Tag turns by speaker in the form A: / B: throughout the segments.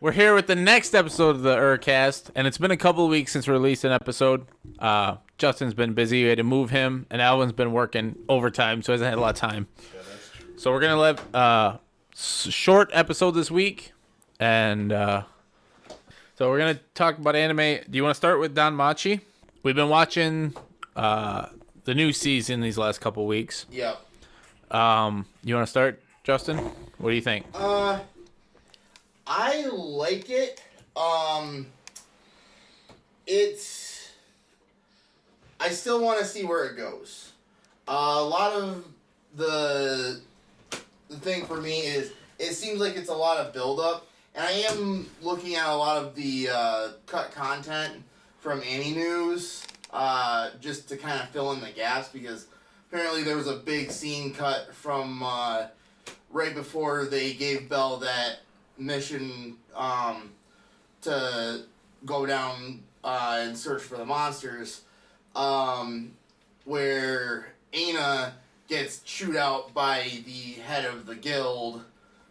A: We're here with the next episode of the Urcast, and it's been a couple of weeks since we released an episode. Justin's been busy. We had to move him, and Alvin's been working overtime, so he hasn't had a lot of time.
B: Yeah, that's true.
A: So we're going to let short episode this week, and so we're going to talk about anime. Do you want to start with Danmachi? We've been watching the new season these last couple of weeks.
C: Yep.
A: You want to start, Justin? What do you think?
C: I like it. It's. I still want to see where it goes. A lot of the thing for me is it seems like it's a lot of build-up, and I am looking at a lot of the cut content from Annie News just to kind of fill in the gaps, because apparently there was a big scene cut from right before they gave Belle that mission to go down and search for the monsters, where Aina gets chewed out by the head of the guild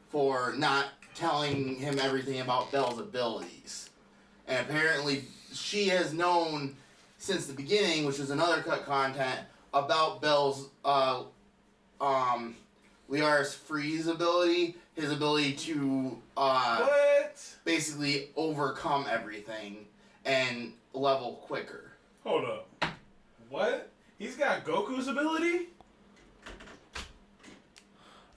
C: for not telling him everything about Belle's abilities. And apparently she has known since the beginning, which is another cut content, about Belle's Liaris Freeze ability, his ability to basically overcome everything and level quicker.
B: Hold up. What? He's got Goku's ability?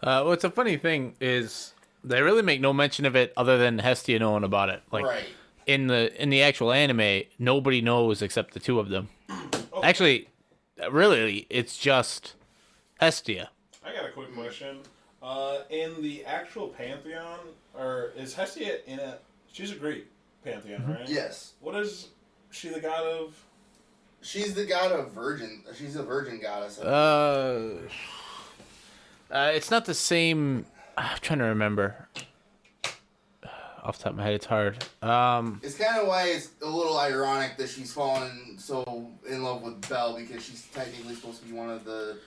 A: What's a funny thing is they really make no mention of it other than Hestia knowing about it. Like
C: Right.
A: in the actual anime, nobody knows except the two of them.
B: Okay.
A: Actually, really, it's just Hestia.
B: I got a quick question. In the actual pantheon, or is Hestia in a... She's a Greek pantheon, right?
C: Yes.
B: What is she the god of?
C: She's the god of virgin. She's a virgin goddess.
A: It's not the same. I'm trying to remember. Off the top of my head, it's hard.
C: It's kind of why it's a little ironic that she's fallen so in love with Belle, because she's technically supposed to be one of the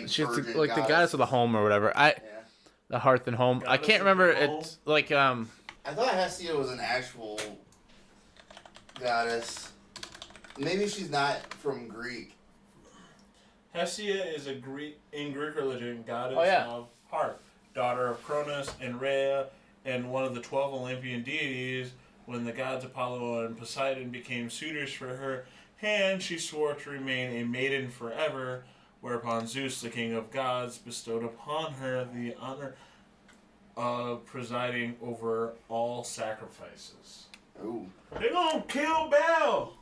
A: She's
C: virgin
A: like the goddess of the home or whatever.
C: Yeah.
A: The hearth and home. I
B: Goddess
A: can't
B: of
A: remember.
B: the home?
A: It's like
C: I thought Hestia was an actual goddess. Maybe she's not from Greek.
B: Hestia is a in Greek religion, goddess
A: Oh, yeah.
B: of heart, daughter of Cronus and Rhea, and one of the 12 Olympian deities. When the gods Apollo and Poseidon became suitors for her hand, she swore to remain a maiden forever, whereupon Zeus, the king of gods, bestowed upon her the honor of presiding over all sacrifices.
C: Ooh.
B: They gonna kill Belle!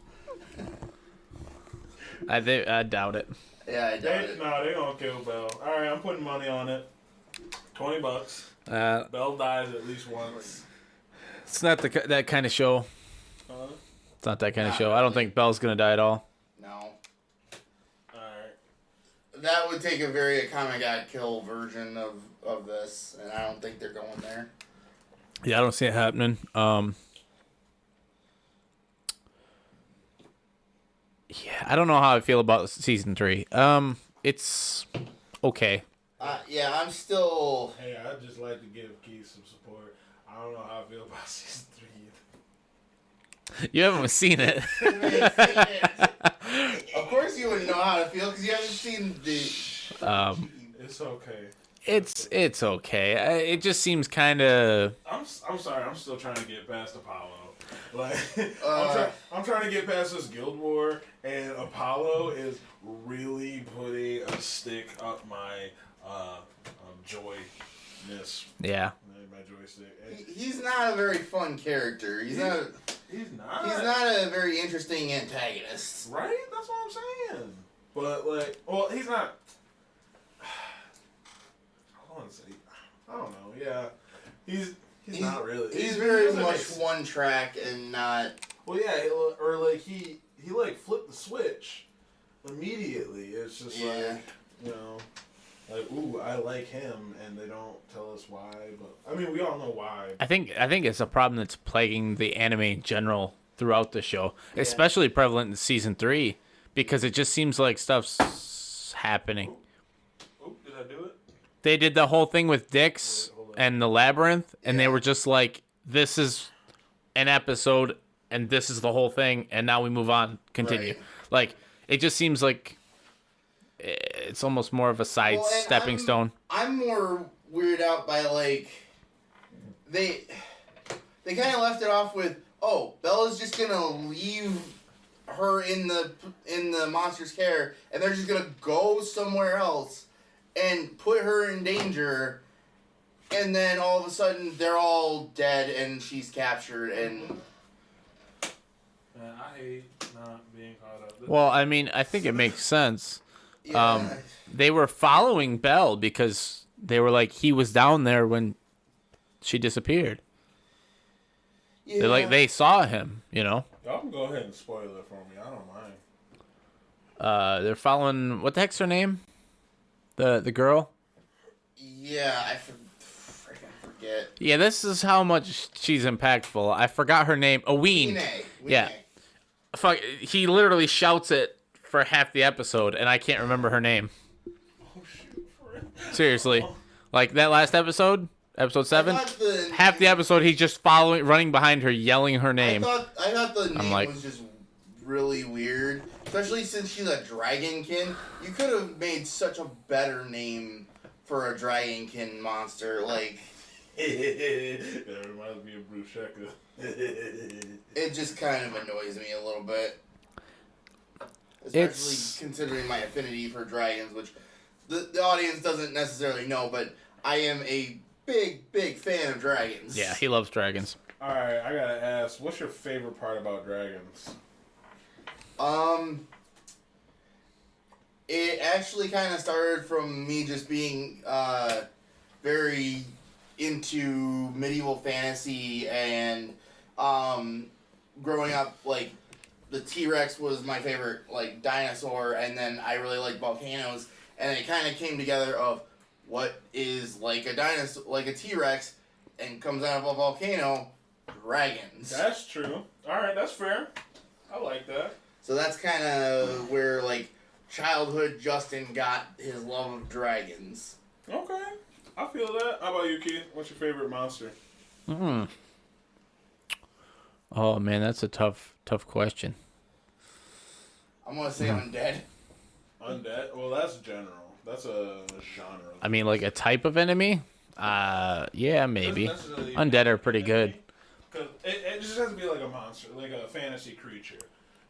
A: I doubt it.
C: Yeah, I doubt it.
B: No, they gonna kill Belle. Alright, I'm putting money on it. $20. Belle dies at least once.
A: It's not that kind of show. It's not that kind of
C: Not
A: show. I don't think Belle's gonna die at all.
C: No.
B: Alright.
C: That would take a very Akame God Kill version of this, and I don't think they're going there.
A: Yeah, I don't see it happening. Yeah, I don't know how I feel about season 3. It's okay.
C: Yeah, I'm still...
B: Hey, I'd just like to give Keith some support. I don't know how I feel about season 3 either.
A: You haven't seen it.
C: Of course you wouldn't know how to feel, because you haven't seen the...
B: It's okay.
A: It's okay. It just seems kind of...
B: I'm sorry, I'm still trying to get past Apollo. Like, I'm trying to get past this guild war, and Apollo is really putting a stick up my joyness.
A: Yeah.
B: My joystick.
C: He's not a very fun character. He's not a very interesting antagonist.
B: Right? That's what I'm saying. But, like, well, he's not... I don't know, yeah. He's not really.
C: He's very much one track and not...
B: Well, yeah, or like he like flipped the switch immediately. It's just like, you know, like, ooh, I like him, and they don't tell us why. But I mean, we all know why.
A: I think it's a problem that's plaguing the anime in general throughout the show, especially prevalent in season 3, because it just seems like stuff's happening.
B: Oh, did I do it?
A: They did the whole thing with Dix and the labyrinth, and they were just like, "This is an episode and this is the whole thing, and now we move on, continue.
C: Right.
A: Like, it just seems like it's almost more of a side stepping stone.
C: I'm more weirded out by, like, they kind of left it off with, oh, Bella's just gonna leave her in the monster's care, and they're just gonna go somewhere else and put her in danger, and then all of a sudden they're all dead and she's captured and.
B: Man, I hate not being caught up.
A: Well, I mean, I think it makes sense.
C: Yeah.
A: They were following Belle because they were like, he was down there when she disappeared.
C: Yeah.
A: They saw him, you know.
B: Y'all can go ahead and spoil it for me. I don't mind.
A: They're following, what the heck's her name? The girl?
C: Yeah, I freaking forget.
A: Yeah, this is how much she's impactful. I forgot her name. Ween. Yeah. Fuck, he literally shouts it for half the episode, and I can't remember her name.
B: Oh, shoot. For real?
A: Seriously. Like, that last episode, episode 7,
C: the
A: half the episode, he's just running behind her, yelling her name.
C: I thought the name
A: like,
C: was just really weird, especially since she's a dragonkin. You could have made such a better name for a dragonkin monster. Like,
B: That reminds me of Bruschetta.
C: it just kind of annoys me a little bit. Especially considering my affinity for dragons, which the audience doesn't necessarily know, but I am a big fan of dragons.
A: Yeah, he loves dragons.
B: Alright, I gotta ask, what's your favorite part about dragons?
C: It actually kind of started from me just being very into medieval fantasy and growing up, like, the T-Rex was my favorite, like, dinosaur, and then I really liked volcanoes, and it kind of came together of what is like a dinosaur, like a T-Rex, and comes out of a volcano, dragons.
B: That's true. Alright, that's fair. I like that.
C: So that's kind of where, like, childhood Justin got his love of dragons.
B: Okay. I feel that. How about you, Keith? What's your favorite monster?
A: Oh, man, that's a tough question.
C: I'm going to say undead.
B: Undead? Well, that's general. That's a genre.
A: I mean, like a type of enemy? Yeah, maybe. Undead are pretty good.
B: Because it just has to be like a monster, like a fantasy creature.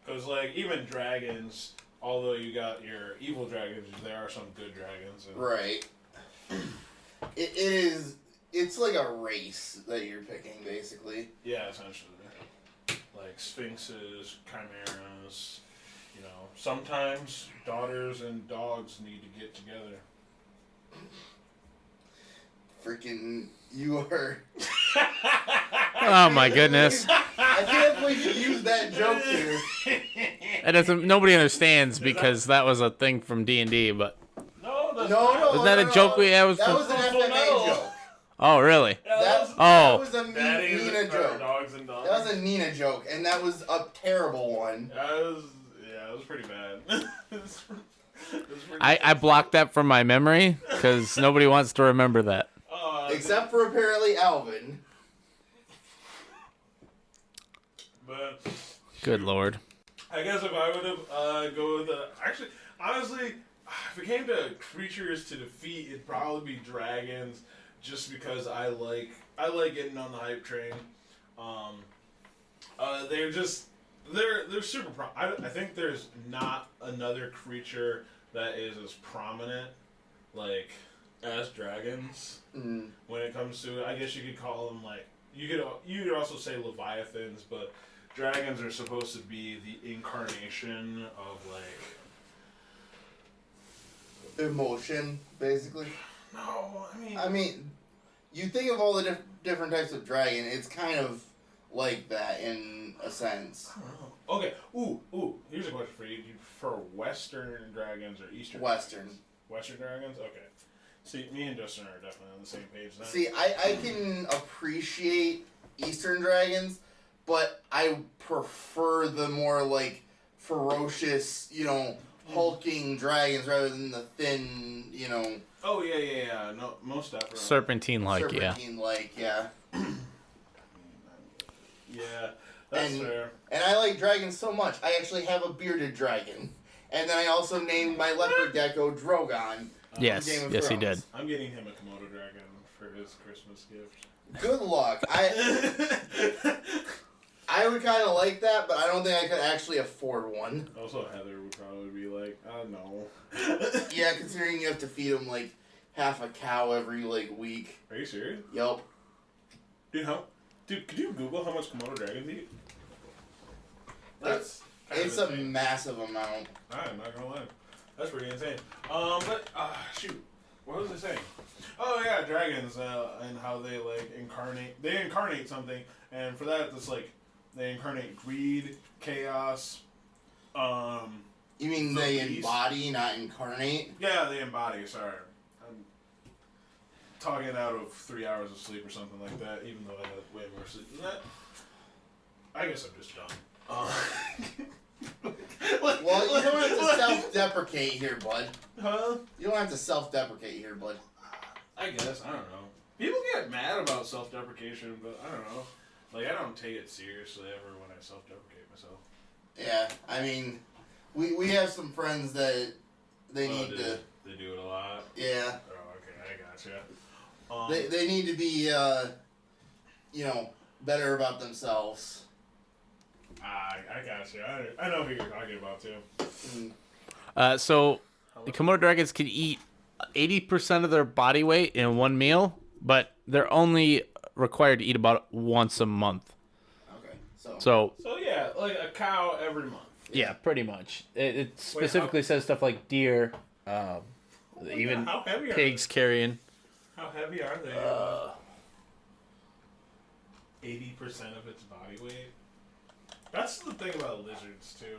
B: Because, like, even dragons, although you got your evil dragons, there are some good dragons. And
C: Right. It's like a race that you're picking, basically.
B: yeah, essentially. Like sphinxes, chimeras, you know. Sometimes daughters and dogs need to get together.
C: Freaking, you are...
A: Oh, my goodness.
C: I can't believe you used that joke here.
A: It doesn't. Nobody understands because that was a thing from D&D, but...
B: No, that's
C: No.
A: Was that a joke we had?
C: That was an FMA joke.
A: Oh, really?
C: That
A: Oh.
C: was a
B: Daddies
C: Nina
B: and
C: joke.
B: dogs and dogs.
C: That was a Nina joke, and that was a terrible one.
B: It was pretty bad. It was pretty
A: I blocked that from my memory because nobody wants to remember that.
C: Except for apparently Alvin.
B: But
A: Good Lord.
B: I guess if I would have go with actually, honestly, if it came to creatures to defeat, it'd probably be dragons, just because I like getting on the hype train. They're super. I think there's not another creature that is as prominent, like, as dragons.
C: Mm.
B: When it comes to it, I guess you could call them like you could also say leviathans, but dragons are supposed to be the incarnation of like
C: Emotion, basically.
B: no,
C: I mean, you think of all the different types of dragon, it's kind of like that in a sense.
B: I don't know. Okay. Ooh. Here's a question for you. Do you prefer Western dragons or Eastern?
C: Western.
B: Dragons? Western dragons. Okay. See, me and Justin are definitely on the same page then.
C: See, I can appreciate Eastern dragons, but I prefer the more, like, ferocious, hulking dragons rather than the thin,
B: Oh yeah. No, most definitely.
A: Serpentine-like, yeah.
C: serpentine-like, yeah.
B: Yeah, that's fair.
C: And I like dragons so much. I actually have a bearded dragon. And then I also named my leopard gecko Drogon.
A: Yes, he did.
B: I'm getting him a Komodo dragon for his Christmas gift.
C: Good luck. I would kind of like that, but I don't think I could actually afford one.
B: Also, Heather would probably be like, no.
C: Yeah, considering you have to feed him like half a cow every like week.
B: Are you serious?
C: Yup.
B: Dude, could you Google how much Komodo dragons eat?
C: It's a massive amount.
B: I'm not gonna lie. That's pretty insane. Shoot. What was I saying? Oh yeah, dragons and how they like incarnate. They incarnate something, and for that, it's like they incarnate greed, chaos.
C: You mean they embody, not incarnate?
B: Yeah, they embody. Sorry, I'm talking out of 3 hours of sleep or something like that. Even though I had way more sleep than that. I guess I'm just dumb.
C: Well, you don't have to self-deprecate here, bud.
B: Huh?
C: You don't have to self-deprecate here, bud.
B: I guess. I don't know. People get mad about self-deprecation, but I don't know. Like, I don't take it seriously ever when I self-deprecate myself.
C: Yeah, I mean, we have some friends that they need to...
B: They do it a lot?
C: Yeah.
B: Oh, okay. I gotcha.
C: They need to be, better about themselves.
B: I gotcha. I know who you're talking about, too.
A: So the Komodo dragons can eat 80% of their body weight in one meal, but they're only required to eat about once a month.
C: Okay,
A: So
B: yeah, like a cow every month.
A: Yeah, pretty much. It specifically says stuff like deer, even
B: how heavy
A: pigs carrying.
B: How heavy are they? 80% of its body weight. That's the thing about lizards too.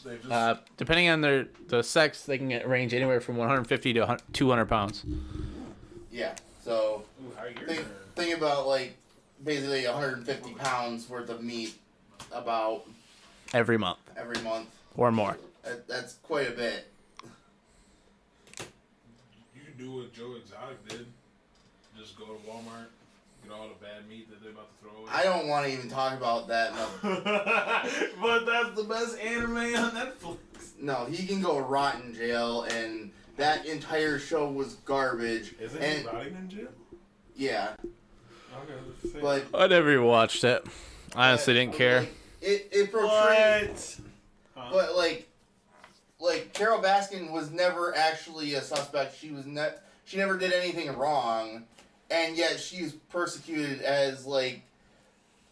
B: They just
A: Depending on the sex, they can range anywhere from 150 to 200 pounds.
C: Yeah. So
B: Ooh,
C: think about like basically 150 pounds worth of meat about
A: Every month or more.
C: That's quite a bit.
B: You can do what Joe Exotic did. Just go to Walmart, get all the bad meat that they're about to throw away.
C: I don't want to even talk about that. No.
B: But that's the best anime on Netflix.
C: No, he can go rot in jail, and that entire show was garbage.
B: Isn't he rotting in jail?
C: Yeah.
B: Okay,
C: but
A: I never even watched it. I honestly didn't care.
C: Like, it portrayed, but like Carol Baskin was never actually a suspect. She never did anything wrong, and yet she was persecuted as like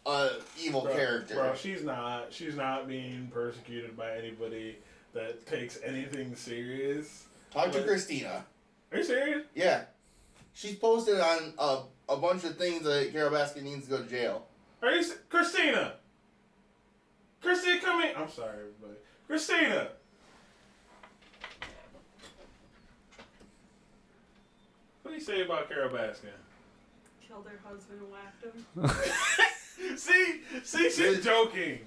C: a evil character.
B: Bro, she's not being persecuted by anybody that takes anything serious.
C: Talk to Christina.
B: Are you serious?
C: Yeah, she's posted on a bunch of things that Carol Baskin needs to go to jail.
B: Are you Christina? Christina, come in. I'm sorry, everybody. Christina. What do you say about Carol Baskin?
D: Killed her husband and whacked him.
B: See, she's joking.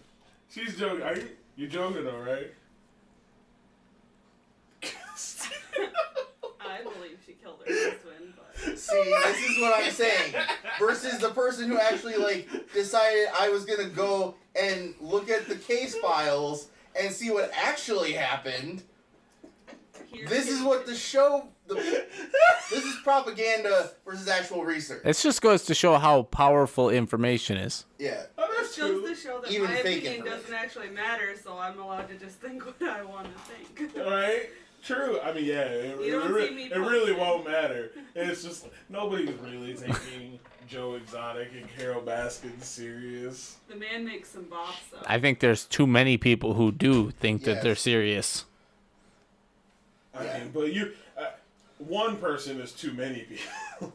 B: She's joking. You joking though, right?
D: I believe she killed her husband, but...
C: See, this is what I'm saying. Versus the person who actually, like, decided I was gonna go and look at the case files and see what actually happened. This is what the show... This is propaganda versus actual research.
A: It just goes to show how powerful information is.
C: Yeah.
B: Oh, that's
D: It goes
B: true.
D: to show that
C: Even
D: my
C: fake
D: opinion
C: information.
D: doesn't actually matter, so I'm allowed to just think what I want to think.
B: Right? True. I mean, yeah, it really won't matter. It's just nobody's really taking Joe Exotic and Carol Baskin serious.
D: The man makes some bops, though.
A: I think there's too many people who do think that
C: Yes.
A: they're serious.
B: I mean, but one person is too many people.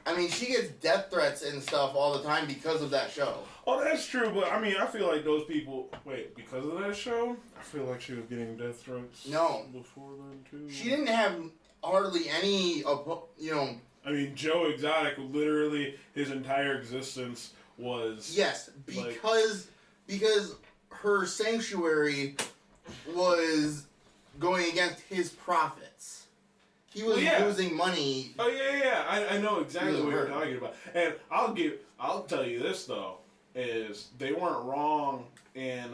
C: I mean, she gets death threats and stuff all the time because of that show.
B: Oh, that's true, but I mean, I feel like those people... Wait, because of that show? I feel like she was getting death threats before then, too.
C: She didn't have hardly any,
B: I mean, Joe Exotic, literally, his entire existence was...
C: Yes, because her sanctuary was going against his profits. He was losing money.
B: Oh, yeah. I know exactly what you're talking about. And I'll tell you this, though. is they weren't wrong in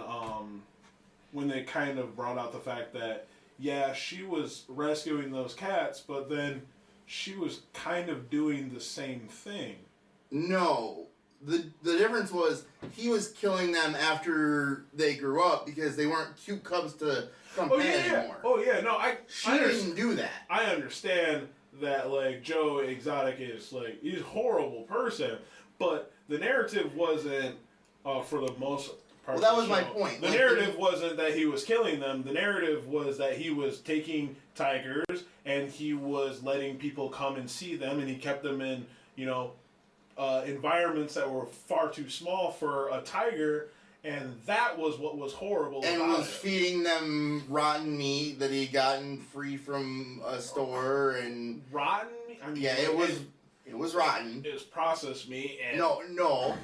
B: when they kind of brought out the fact that, yeah, she was rescuing those cats, but then she was kind of doing the same thing.
C: No. The difference was he was killing them after they grew up because they weren't cute cubs to compare anymore.
B: Oh, yeah. No,
C: She didn't do that.
B: I understand that, like, Joe Exotic is, like, he's a horrible person, but the narrative wasn't, for the most part.
C: Well, that was my point.
B: The narrative wasn't that he was killing them. The narrative was that he was taking tigers and he was letting people come and see them, and he kept them in, environments that were far too small for a tiger, and that was what was horrible
C: and
B: about
C: was
B: it.
C: feeding them rotten meat that he'd gotten free from a store, and
B: Rotten meat? I mean,
C: yeah, it was rotten.
B: It was processed meat, and
C: No,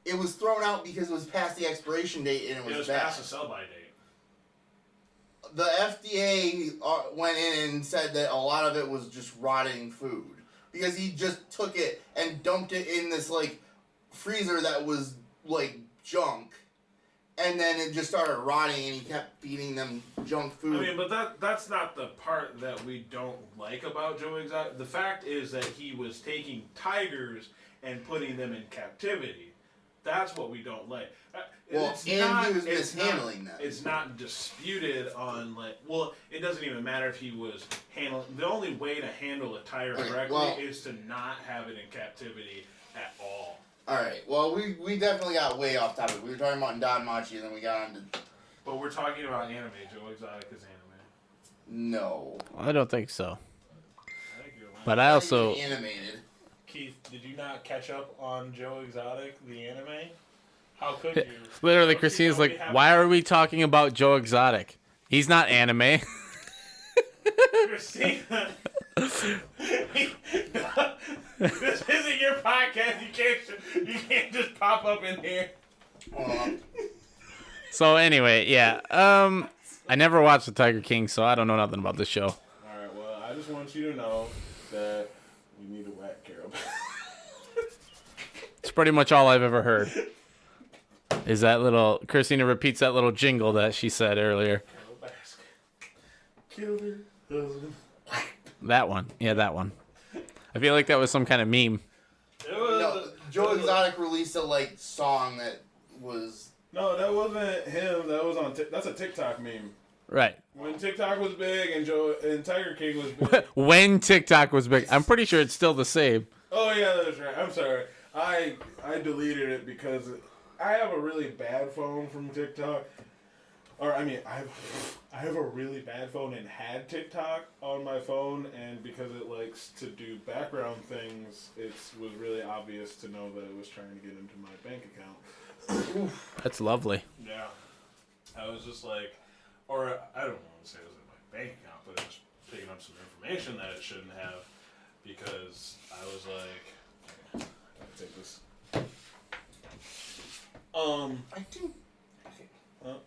C: it was thrown out because it was past the expiration date and it was bad.
B: past the sell-by date.
C: The FDA went in and said that a lot of it was just rotting food because he just took it and dumped it in this like freezer that was like junk, and then it just started rotting and he kept feeding them junk food.
B: I mean, but that's not the part that we don't like about Joe Exotic. The fact is that he was taking tigers and putting them in captivity. That's what we don't like.
C: He was mishandling them.
B: It's not disputed on, like, well, it doesn't even matter if he was handling. The only way to handle a tiger correctly is to not have it in captivity at all.
C: Alright, well, we definitely got way off topic. We were talking about Danmachi and then we got on to...
B: But we're talking about anime. Joe Exotic is anime.
C: No.
A: I don't think so.
B: I think you're lying.
A: But I also...
C: Animated.
B: Keith, did you not catch up on Joe Exotic, the anime? How could you?
A: Literally, Christina's like, why are we talking about Joe Exotic? He's not anime.
B: Christina, this isn't your podcast. You can't just pop up in here.
A: So anyway, yeah. I never watched The Tiger King, so I don't know nothing about this show.
B: All right. Well, I just want you to know that we need to whack Carol.
A: It's pretty much all I've ever heard. Is that little... Christina repeats that little jingle that she said earlier.
B: Carol Baskin killed her husband.
A: That one. Yeah, that one. I feel like that was some kind of meme.
C: No, Joe Exotic released a song that was...
B: No, that wasn't him. That was on... That's a TikTok meme.
A: Right.
B: When TikTok was big and Tiger King was big.
A: When TikTok was big. I'm pretty sure it's still the same.
B: Oh, yeah, that's right. I'm sorry. I deleted it because I have a really bad phone from TikTok. Or, I mean, I have a really bad phone and had TikTok on my phone, and because it likes to do background things, it was really obvious to know that it was trying to get into my bank account.
A: That's lovely.
B: Yeah. I was just like, or I don't want to say it was in my bank account, but it was picking up some information that it shouldn't have, because I was like, I gotta take this.
C: I think...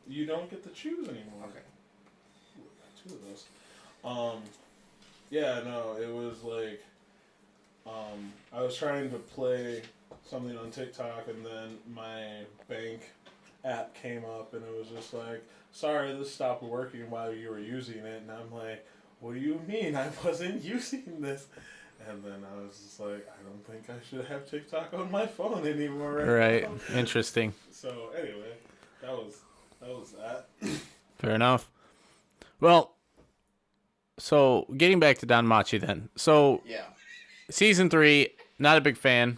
B: You don't get to choose anymore.
C: Okay.
B: Ooh, I got 2 of those. Yeah, no, it was like, I was trying to play something on TikTok, and then my bank app came up, and it was just like, sorry, this stopped working while you were using it, and I'm like, what do you mean? I wasn't using this. And then I was just like, I don't think I should have TikTok on my phone anymore.
A: Right.
B: Now.
A: Interesting.
B: So anyway, that was that.
A: Fair enough. Well, so getting back to Danmachi then. So
C: Yeah.
A: season 3, not a big fan.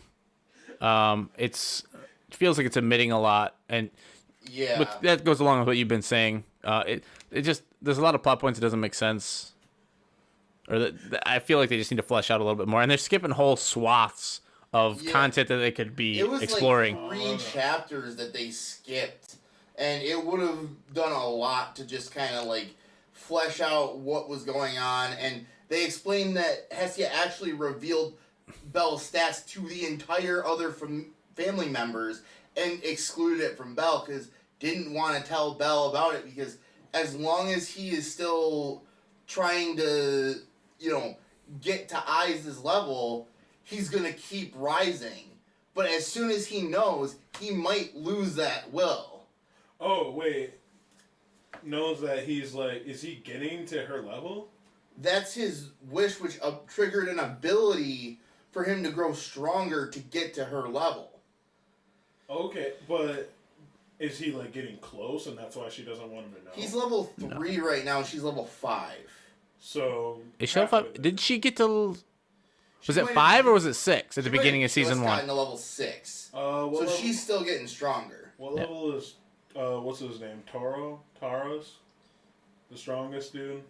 A: It feels like it's omitting a lot, and
C: Yeah.
A: that goes along with what you've been saying. It just, there's a lot of plot points that doesn't make sense, or that I feel like they just need to flesh out a little bit more, and they're skipping whole swaths of content that they could be exploring.
C: It was 3 chapters that they skipped, and it would have done a lot to just kind of flesh out what was going on. And they explained that Hestia actually revealed Belle's stats to the entire other family members and excluded it from Belle because didn't want to tell Belle about it, because as long as he is still trying to, get to Ai's level, he's going to keep rising. but as soon as he knows, he might lose that will.
B: Oh, wait. Knows that he's like, is he getting to her level?
C: That's his wish, which triggered an ability for him to grow stronger to get to her level.
B: Okay, but is he like getting close and that's why she doesn't want him to know?
C: He's level 3 right now, and she's level 5.
B: So...
A: Is she level 5? Did she get to... Was it
C: went-
A: 5 or was it 6 at the beginning of
C: She
A: season
C: just
A: 1?
C: gotten to level 6.
B: what
C: So
B: level,
C: she's still getting stronger.
B: What level is... what's his name? Taros? The strongest dude?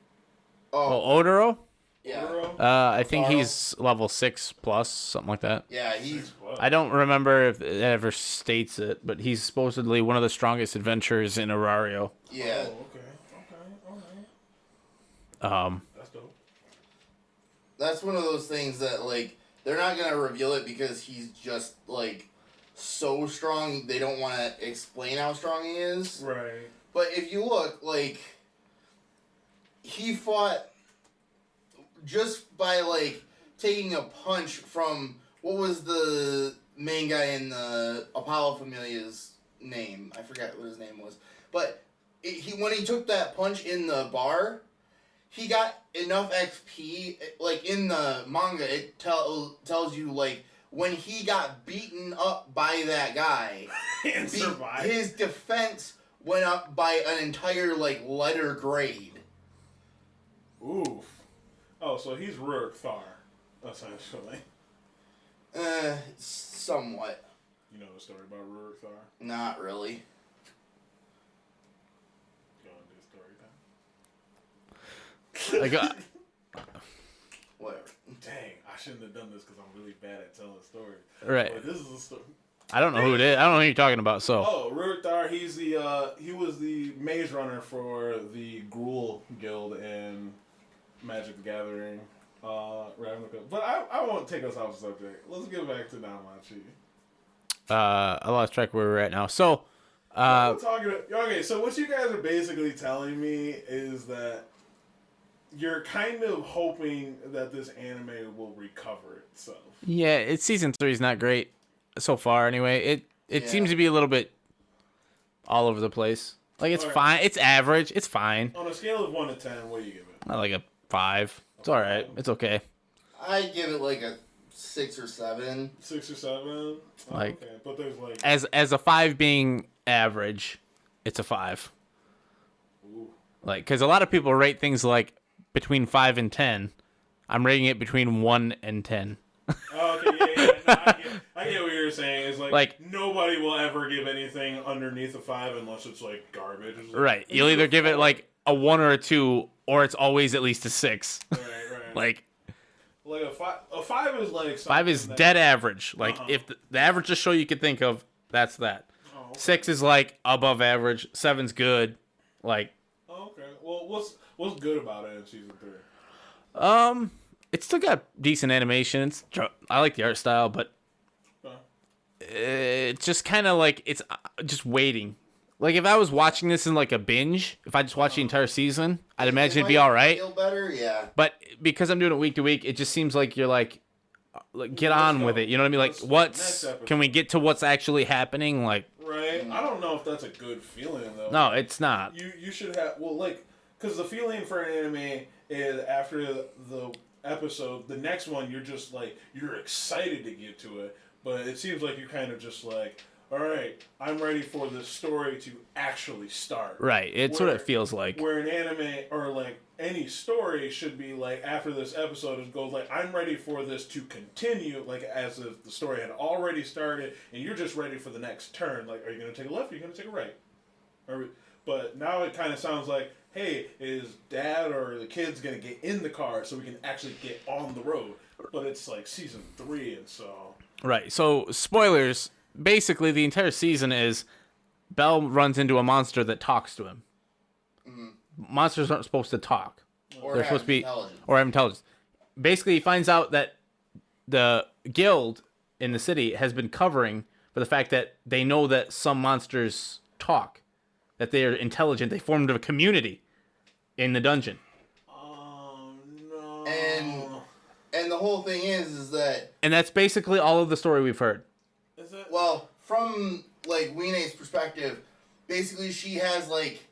A: Oh, Odoro?
C: Yeah.
B: Otaro?
A: I think
C: Taro?
A: he's level 6 plus, something like that.
C: Yeah, he's...
A: I don't remember if it ever states it, but he's supposedly one of the strongest adventurers in Arario.
C: Yeah.
B: Oh, okay, alright. That's dope.
C: That's one of those things that, like, they're not going to reveal it because he's just, like, so strong, they don't want to explain how strong he is.
B: Right.
C: But if you look, like, he fought just by, like, taking a punch from, what was the main guy in the Apollo Familia's name? I forgot what his name was. But when he took that punch in the bar, he got enough XP, like, in the manga, it tells you, like, when he got beaten up by that guy,
B: And survived.
C: his defense went up by an entire, like, letter grade.
B: Oof. Oh, so he's Rurik Thar, essentially.
C: Somewhat.
B: You know the story about Rurik Thar?
C: Not really.
B: You want to do story time?
C: Whatever.
B: Dang, I shouldn't have done this because I'm really bad at telling stories.
A: Right.
B: But this is a story.
A: I don't know who it is. I don't know who you're talking about, so.
B: Oh, Rurik Thar, he was the maze runner for the Gruul Guild in Magic the Gathering, Ravnica. But I won't take us off the subject. Let's get back to Danmachi.
A: I lost track where we're at now. So,
B: We're talking okay, so what you guys are basically telling me is that you're kind of hoping that this anime will recover itself.
A: yeah, season 3 is not great so far anyway. It
C: Yeah.
A: seems to be a little bit all over the place. Like, it's
B: Alright.
A: fine. It's average. It's fine.
B: On a scale of 1 to 10, what do you give it?
A: Not like a 5. It's all right. It's okay.
C: I give it like a 6 or 7.
B: 6 or 7? Oh,
A: Like-
B: okay. But there's like...
A: As a 5 being average, it's a 5.
B: Ooh.
A: Like, because a lot of people rate things like between 5 and 10. I'm rating it between 1 and 10.
B: Oh, okay, yeah. No, I get what you're saying. It's like nobody will ever give anything underneath a 5 unless it's like garbage. It's like,
A: Right. You'll either give it like a 1 or a 2, or it's always at least a 6.
B: Right.
A: Like,
B: a 5 is like
A: 5 is
B: something
A: dead average. Like,
B: Uh-huh.
A: if the average show you could think of, that's that.
B: Oh, okay.
A: 6 is like above average. 7's good. Like,
B: Oh, okay. Well, what's good about it in season 3?
A: it's still got decent animation. I like the art style, but
B: Huh.
A: it's just kind of like it's just waiting. Like, if I was watching this in like a binge, if I just watched the entire season, I'd imagine it'd be all right.
C: Feel better, yeah.
A: But because I'm doing it week to week, it just seems like you're like get
B: Let's
A: on
B: go.
A: with it. You know what I mean? Like,
B: Next
A: what's
B: episode.
A: can we get to what's actually happening? Like,
B: Right. I don't know if that's a good feeling though.
A: no, it's not.
B: You should have because the feeling for an anime is after the episode, the next one you're just like you're excited to get to it, but it seems like you're kind of just like, all right, I'm ready for this story to actually start.
A: Right. It's what it feels like.
B: Where an anime or like any story should be like after this episode it goes like I'm ready for this to continue like as if the story had already started and you're just ready for the next turn. Like, are you gonna take a left? Or are you gonna take a right? But now it kind of sounds like, hey, is dad or the kids gonna get in the car so we can actually get on the road? But it's like season 3, and so
A: Right. So, spoilers. Basically, the entire season is Bell runs into a monster that talks to him. Monsters aren't supposed to talk.
C: Or
A: They're
C: have
A: supposed to be
C: intelligence.
A: or have intelligence. Basically, he finds out that the guild in the city has been covering for the fact that they know that some monsters talk, that they are intelligent. They formed a community in the dungeon.
B: no.
C: And the whole thing is that
A: And that's basically all of the story we've heard.
C: Well, from like Weene's perspective, basically she has like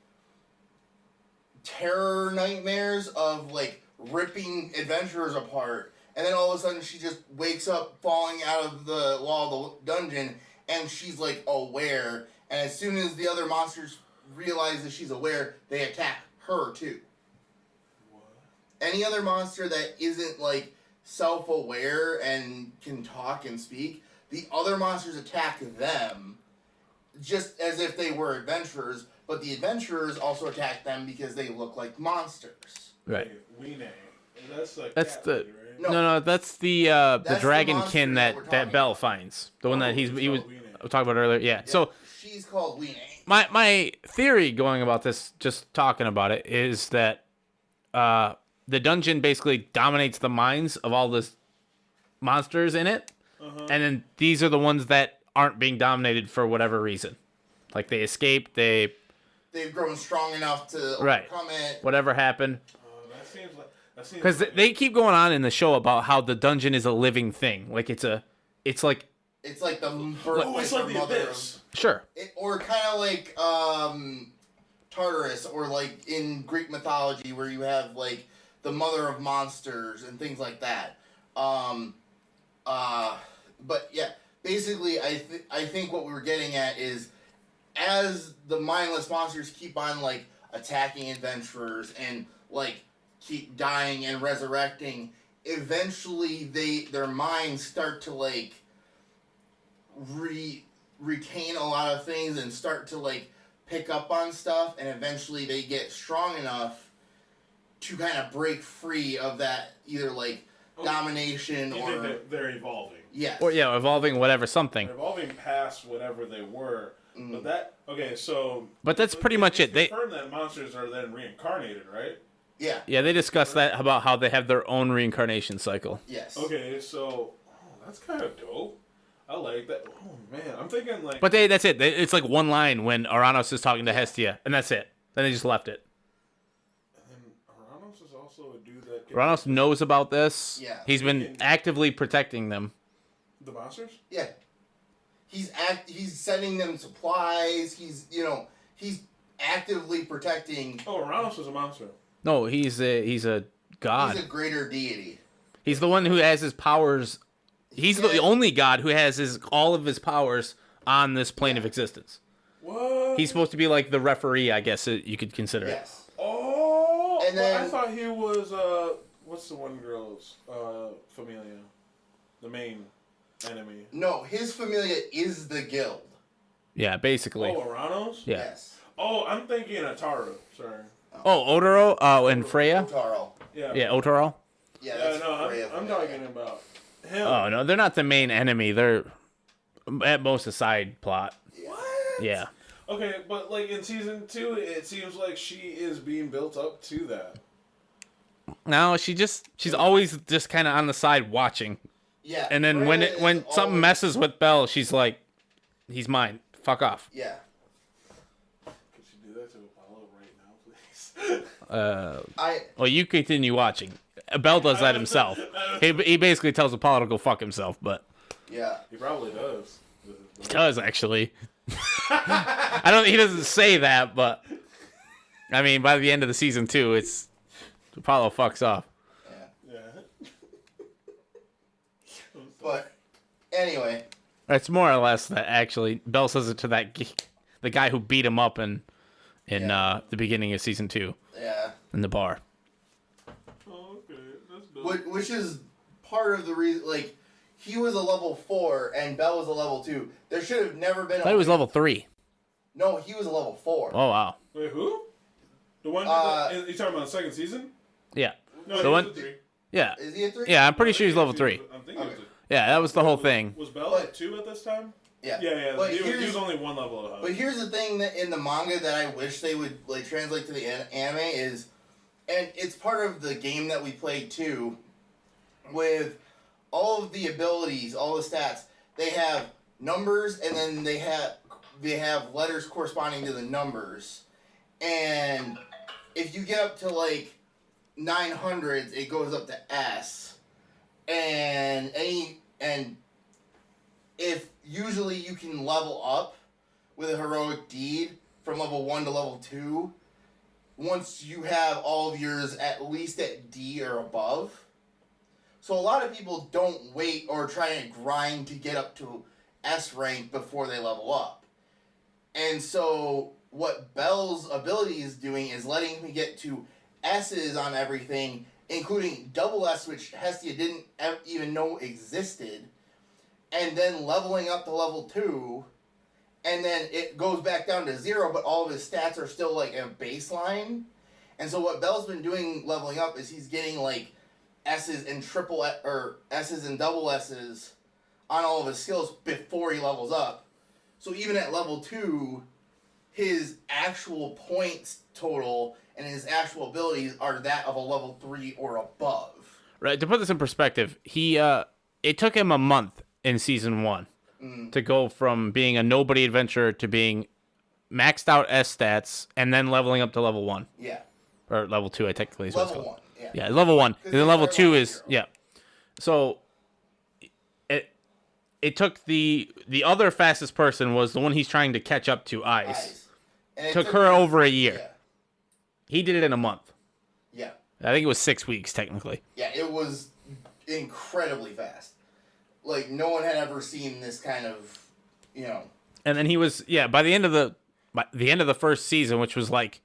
C: terror nightmares of like ripping adventurers apart, and then all of a sudden she just wakes up falling out of the wall of the dungeon, and she's like aware. And as soon as the other monsters realize that she's aware, they attack her too.
B: What?
C: Any other monster that isn't like self-aware and can talk and speak, the other monsters attack them just as if they were adventurers, but the adventurers also attack them because they look like monsters.
A: Right.
B: Weenie. That's like
A: That's
B: cat
A: the-
B: lady, right?
A: No, that's the
C: That's the
A: dragonkin
C: monster that we're
A: that
C: talking
A: Belle
C: about.
A: finds. The one that he was
B: Weenie.
A: talking about earlier. Yeah. So
C: She's called Weenie.
A: my theory going about this, just talking about it, is that the dungeon basically dominates the minds of all the monsters in it, and then these are the ones that aren't being dominated for whatever reason. Like they escaped,
C: They've grown strong enough to
A: Right.
C: overcome it.
A: whatever happened.
B: That seems like
A: Because they keep going on in the show about how the dungeon is a living thing. Like it's like
C: It's like the birthplace
B: it's like
C: or
B: the
C: mother
B: abyss.
A: sure,
C: or kind of like Tartarus, or like in Greek mythology where you have like the mother of monsters and things like that. But yeah, basically, I think what we were getting at is as the mindless monsters keep on like attacking adventurers and like keep dying and resurrecting, eventually their minds start to like retain a lot of things and start to like pick up on stuff, and eventually they get strong enough to kind of break free of that either like domination
B: You
C: or
B: think that they're evolving?
C: yes.
A: or yeah, evolving whatever something.
B: They're evolving past whatever they were. But that so.
A: But that's pretty much it. They
B: confirm that monsters are then reincarnated, right?
C: Yeah.
A: yeah, they discuss that about how they have their own reincarnation cycle.
C: Yes.
B: Okay, so that's kind of dope. I like that. Oh man, I'm thinking like.
A: But that's it. It's like one line when Aranos is talking to Hestia, and that's it. Then they just left it.
B: And Aranos is also a dude that.
A: Aranos knows about this.
C: Yeah.
A: He's been actively protecting them.
B: The monsters.
C: Yeah. He's sending them supplies. He's actively protecting.
B: Oh, Aranos is a monster.
A: No, he's a god.
C: He's a greater deity.
A: He's the one who has his powers. He's the only god who has all of his powers on this plane of existence.
B: What?
A: He's supposed to be like the referee, I guess you could consider it.
C: Yes.
B: Oh.
C: And
B: well, I
C: then-
B: thought he was what's the one girl's familia, the main enemy.
C: No, his familia is the guild.
A: Yeah, basically.
B: Oh, Aranos.
A: Yeah.
C: Yes.
B: Oh, I'm thinking Ataru. Sorry.
A: Oh, Otaro and Freya.
C: Otaro.
B: Yeah.
A: Yeah, Otaro.
C: Yeah,
B: Yeah,
C: that's
B: no,
C: Freya
B: I'm
C: familia.
B: talking about him.
A: Oh no, they're not the main enemy. They're at most a side plot.
B: What?
A: Yeah.
B: Okay, but like in season 2, it seems like she is being built up to that.
A: No, she's always just kind of on the side watching.
C: Yeah.
A: And then
C: Freya
A: when
C: is
A: something
C: always-
A: messes with Belle, she's like, "He's mine. Fuck off."
C: Yeah.
B: Could you do that to Apollo right now, please?
A: Well, you continue watching. Belle does that himself. He basically tells Apollo to go fuck himself, but
C: Yeah.
B: He probably does.
A: he does actually. He doesn't say that, but I mean, by the end of the season 2, it's Apollo fucks off.
B: Yeah.
C: But anyway,
A: It's more or less that actually Belle says it to the guy who beat him up in the beginning of season 2
C: yeah.
A: in the bar.
B: Oh, okay. That's dope.
C: Which is part of the reason, like, he was a level 4 and Belle was a level 2. There should have never been
A: I thought he was level 3.
C: No, he was a level 4.
A: Oh wow.
B: Wait, who? The one you talking about the second season?
A: Yeah.
B: No,
A: The
B: he
A: one-
B: was a 3.
A: Yeah.
C: Is he a 3?
A: Yeah, I'm pretty sure he's level 3.
B: I'm thinking he was
A: Yeah, that was the whole thing.
B: Was Belle at 2 at this time?
C: Yeah.
B: Yeah.
C: But
B: He
C: here's,
B: was only one level ahead.
C: but here's the thing that in the manga that I wish they would like translate to the anime is, and it's part of the game that we played too, with all of the abilities, all the stats, they have numbers and then they have letters corresponding to the numbers. And if you get up to like 900s, it goes up to S. And if usually you can level up with a heroic deed from level 1 to level 2 once you have all of yours at least at D or above. So a lot of people don't wait or try to grind to get up to S rank before they level up. And so what Bell's ability is doing is letting me get to S's on everything, including double S, which Hestia didn't even know existed, and then leveling up to level 2, and then it goes back down to 0, but all of his stats are still like a baseline. And so what Bell's been doing leveling up is he's getting like S's and S's and double S's on all of his skills before he levels up. So even at level 2, his actual points total and his actual abilities are that of a level 3 or above.
A: Right. To put this in perspective, it took him a month in season 1 to go from being a nobody adventurer to being maxed out S stats and then leveling up to level 1.
C: Yeah.
A: Or level 2, I technically is what it's
C: Level
A: called.
C: 1,
A: Yeah, level 1. And then level 2 is
C: 0.
A: yeah. So it took the other fastest person was the one he's trying to catch up to, Ice.
C: And it
A: took her over a year.
C: Yeah.
A: He did it in a month.
C: Yeah.
A: I think it was 6 weeks technically.
C: Yeah, it was incredibly fast. Like no one had ever seen this kind of,
A: And then he was by the end of the first season, which was like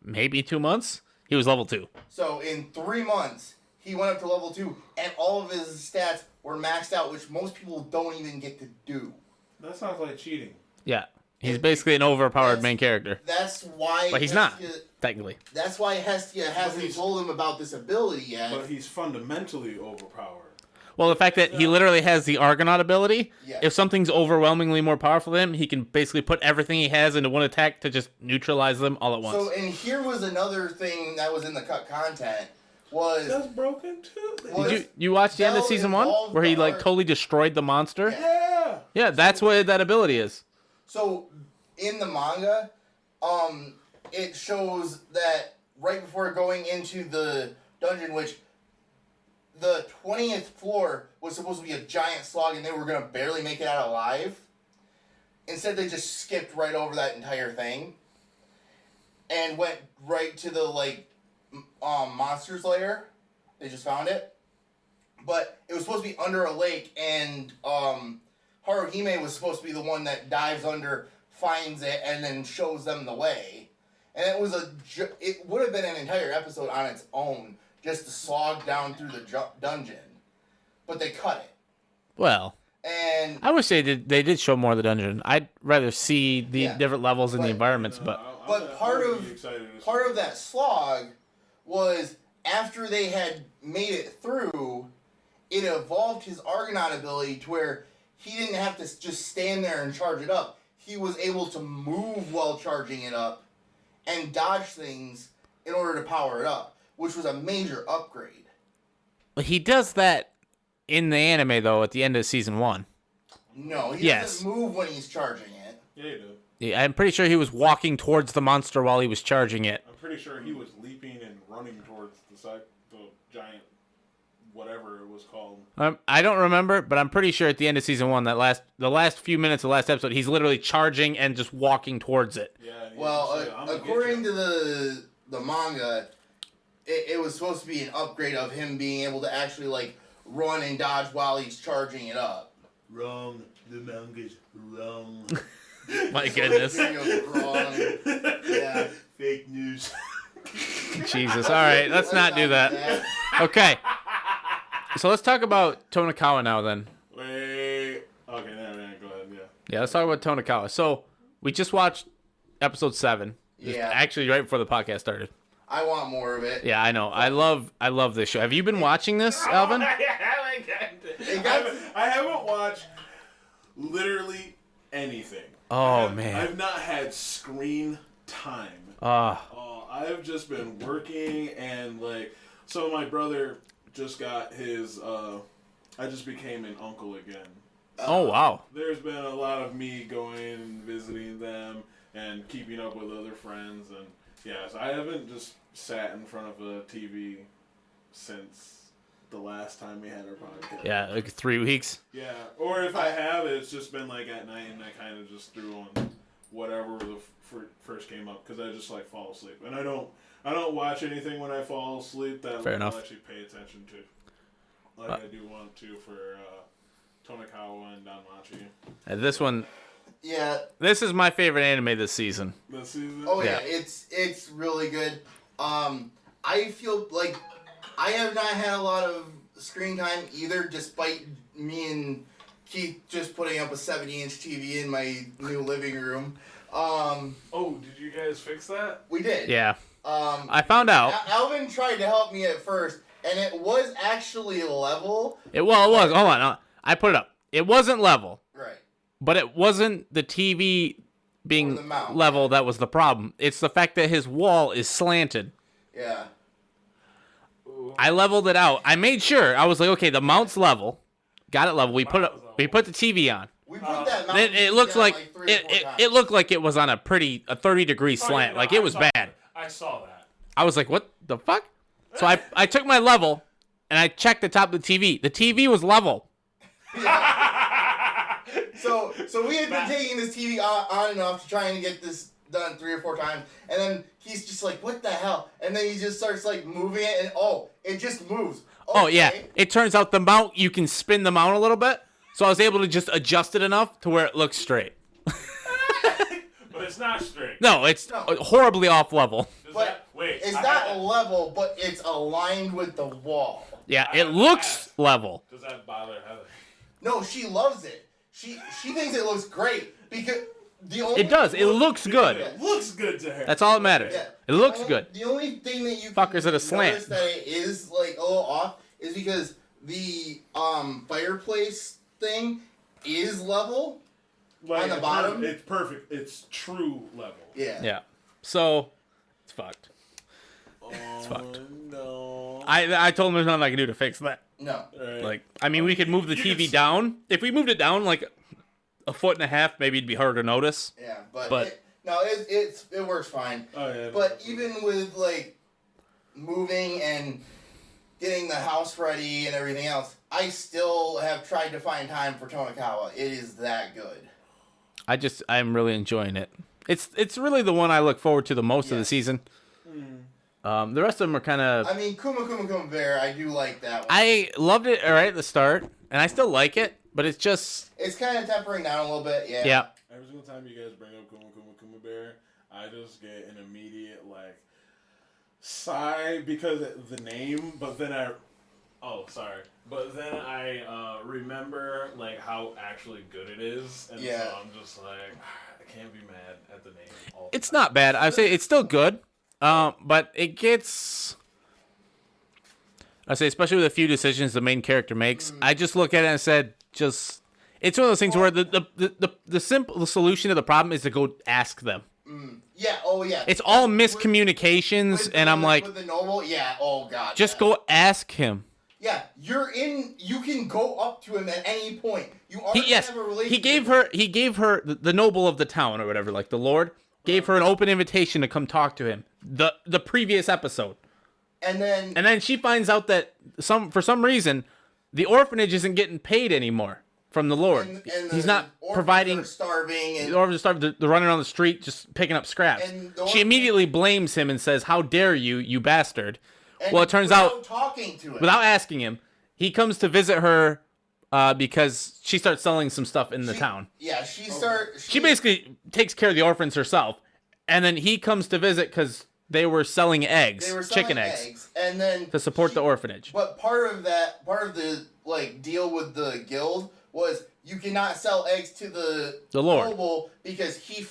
A: maybe 2 months, he was level 2.
C: So in 3 months, he went up to level 2, and all of his stats were maxed out, which most people don't even get to do.
B: That sounds like cheating.
A: Yeah. He's basically an overpowered main character.
C: That's why...
A: But he's not, technically.
C: That's why Hestia hasn't told him about this ability yet.
B: But he's fundamentally overpowered.
A: Well, the fact that he literally has the Argonaut ability,
C: Yeah.
A: if something's overwhelmingly more powerful than him, he can basically put everything he has into one attack to just neutralize them all at once.
C: So, and here was another thing that was in the cut content, was...
B: That's broken too.
A: Did you watch the end of season 1 where he like totally destroyed the monster?
B: Yeah.
A: Yeah, that's what that ability is.
C: So, in the manga, it shows that right before going into the dungeon, which the 20th floor was supposed to be a giant slog and they were going to barely make it out alive. Instead, they just skipped right over that entire thing and went right to the, monster's lair. They just found it. But it was supposed to be under a lake, and Haruhime was supposed to be the one that dives under, finds it, and then shows them the way. And it would have been an entire episode on its own, just to slog down through the dungeon. But they cut it.
A: Well,
C: and
A: I wish they did show more of the dungeon. I'd rather see the different levels and the environments, but
C: part of that slog was after they had made it through, it evolved his Argonaut ability to where he didn't have to just stand there and charge it up. He was able to move while charging it up and dodge things in order to power it up, which was a major upgrade.
A: he does that in the anime though at the end of season 1.
C: No, he doesn't move when he's charging it.
B: Yeah, he did.
A: Yeah, I'm pretty sure he was walking towards the monster while he was charging it.
B: I'm pretty sure he was leaping and running towards the giant, whatever it was called.
A: I don't remember, but I'm pretty sure at the end of season 1, the last few minutes of the last episode, he's literally charging and just walking towards it.
B: Yeah.
C: Well, according to the manga, it was supposed to be an upgrade of him being able to actually run and dodge while he's charging it up.
B: Wrong. The manga's wrong.
A: My goodness.
C: Wrong. Yeah.
B: Fake news.
A: Jesus. All right, let's not do that. Okay. So let's talk about Tonikawa now then.
B: Wait. Okay, no, go ahead, yeah.
A: Yeah, let's talk about Tonikawa. So we just watched episode 7. Actually, right before the podcast started.
C: I want more of it.
A: Yeah, I know. I love this show. Have you been watching this, Alvin?
B: I haven't watched literally anything.
A: Oh, man.
B: I've not had screen time. I've just been working and so my brother just got his, I just became an uncle again.
A: Oh, wow.
B: There's been a lot of me going and visiting them and keeping up with other friends and so I haven't just sat in front of a TV since the last time we had our podcast.
A: Yeah, like 3 weeks.
B: Yeah, or if I have, it's just been like at night, and I kind of just threw on whatever first came up because I just like fall asleep, and I don't watch anything when I fall asleep that
A: Fair
B: I'll
A: enough.
B: actually pay attention to. Like I do want to for Tonikawa and Danmachi.
A: And this one,
C: Yeah.
A: this is my favorite anime this season.
B: This season.
C: Oh yeah,
A: Yeah.
C: it's really good. I feel like I have not had a lot of screen time either, despite me and Keith just putting up a 70-inch TV in my new living room.
B: Oh, did you guys fix that?
C: We did.
A: Yeah.
C: Um,
A: I found out.
C: Alvin tried to help me at first, and it was actually level.
A: It was. Hold on. I put it up. It wasn't level,
C: Right.
A: but it wasn't the TV
C: Or
A: being
C: the mount.
A: level that was the problem. It's the fact that his wall is slanted.
C: Yeah.
A: I leveled it out. I made sure. I was like, okay, the mount's level. Got it level. We put the TV on.
C: We put that mount.
A: Then it looks
C: down
A: like
C: 3 or 4
A: it
C: times.
A: looked like it was on a 30-degree slant. Like it was bad.
B: I saw that.
A: I was like, what the fuck? So I took my level and I checked the top of the TV. The TV was level.
C: So we had been taking this TV on and off to trying to get this done 3 or 4 times, and then he's just like, what the hell? And then he just starts like moving it, and it just moves.
A: Oh yeah.
C: Okay.
A: It turns out the mount, you can spin the mount a little bit. So I was able to just adjust it enough to where it looks straight.
B: But it's not straight.
A: No, it's horribly off level.
C: It's not level, but it's aligned with the wall.
A: Yeah, it looks level.
B: Does that bother Heather?
C: No, she loves it. She thinks it looks great because the only
A: It does. It looks good.
B: It looks good to her.
A: That's all that matters.
C: Yeah.
A: It looks good.
C: The only thing that you
A: Fuckers at a slant.
C: notice that it is like a little off is because the fireplace thing is level.
B: Like,
C: on the bottom?
B: It's perfect. It's true level.
C: Yeah.
A: Yeah. So it's fucked.
B: It's
A: fucked.
B: No.
A: I told him there's nothing I can do to fix that.
C: No.
B: Right.
A: Like, I mean, we could move the
B: You
A: TV
B: can-
A: down. If we moved it down like a foot and a half, maybe it'd be harder to notice.
C: Yeah, but
A: But-
C: it works fine.
B: Oh yeah.
C: But even with like moving and getting the house ready and everything else, I still have tried to find time for Tonikawa. It is that good.
A: I'm really enjoying it. It's really the one I look forward to the most of the season. The rest of them are kind of.
C: I mean, Kuma Bear, I do like that one.
A: I loved it right at the start, and I still like it, but it's just.
C: It's kind of tempering down a little bit, yeah.
A: Yeah.
B: Every single time you guys bring up Kuma Bear, I just get an immediate like sigh because of the name, but then I remember like how actually good it is, and
C: Yeah.
B: so I'm just like I can't be mad at the name. All the
A: It's
B: time.
A: not bad. I'd say it's still good, but it gets. I say, especially with a few decisions the main character makes, I just look at it and said, just it's one of those things where the simple solution to the problem is to go ask them.
C: Yeah, oh yeah.
A: It's all miscommunications,
C: With
A: and I'm like,
C: with the noble, yeah, oh god.
A: just
C: yeah.
A: go ask him.
C: Yeah, you can go up to him at any point. You already
A: Yes,
C: have a relationship.
A: he gave her the noble of the town or whatever, like the lord, gave her an open invitation to come talk to him. The previous episode.
C: And then
A: she finds out that for some reason the orphanage isn't getting paid anymore from the Lord.
C: and
A: He's
C: the
A: not
C: orphans
A: providing.
C: are starving and
A: The orphans are starving. They're running on the street just picking up scraps.
C: And the
A: She
C: orphan-
A: immediately blames him and says, "How dare you, you bastard!"
C: and
A: Well, it turns
C: without
A: out
C: talking to him.
A: without asking him, he comes to visit her because she starts selling some stuff in the town.
C: Yeah,
A: She basically takes care of the orphans herself, and then he comes to visit because they were selling eggs,
C: they were selling
A: chicken eggs,
C: and then
A: to support the orphanage.
C: But part of the like deal with the guild was you cannot sell eggs to the
A: Lord.
C: noble because he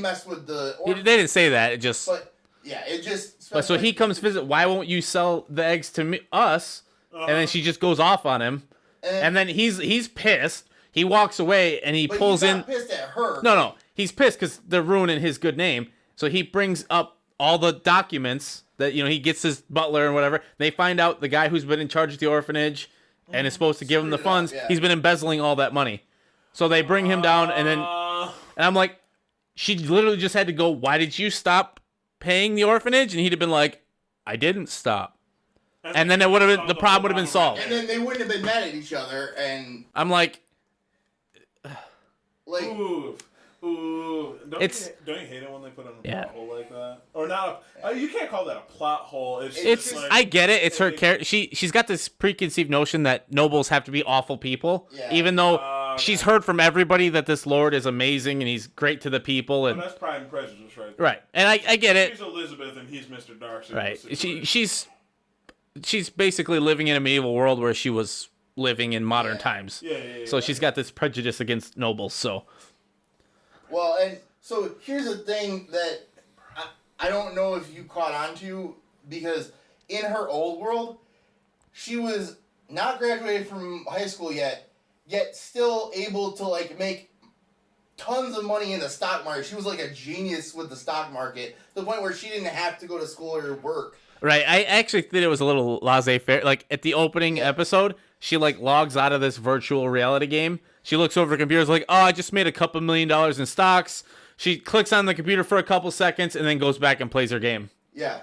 C: messed with the
A: They didn't say that. It just.
C: But yeah, it just.
A: But so he comes visit. Why won't you sell the eggs to us? And then she just goes off on him, and then he's pissed. He walks away and he
C: but
A: pulls
C: he's
A: in.
C: not pissed at her.
A: No, he's pissed because they're ruining his good name. So he brings up all the documents that he gets his butler and whatever. They find out the guy who's been in charge of the orphanage and is supposed to give him the funds.
C: Yeah.
A: He's been embezzling all that money. So they bring him down, and I'm like, she literally just had to go, "Why did you stop paying the orphanage?" And he'd have been like, "I didn't stop." and then it would have been the problem would have been solved.
C: And then they wouldn't have been mad at each other, and
A: I'm like,
B: Ooh. Don't you hate it when they put in a plot hole like that? Or not? You can't call that a plot hole.
A: It's
B: like,
A: I get it. It's her character. She's got this preconceived notion that nobles have to be awful people, even though she's heard from everybody that this lord is amazing and he's great to the people. And
B: that's Pride and Prejudice, right?
A: Right, and I get it.
B: She's Elizabeth and he's Mr. Darcy.
A: Right, she's basically living in a medieval world where she was living in modern times. So she's got this prejudice against nobles. So.
C: Well, and so here's the thing that I don't know if you caught on to, because in her old world, she was not graduated from high school yet still able to like make tons of money in the stock market. She was like a genius with the stock market, to the point where she didn't have to go to school or work.
A: Right, I actually think it was a little laissez-faire. Like at the opening episode, she like logs out of this virtual reality game. She looks over her computer, is like, "Oh, I just made a couple $1 million in stocks." She clicks on the computer for a couple seconds and then goes back and plays her game.
C: Yeah,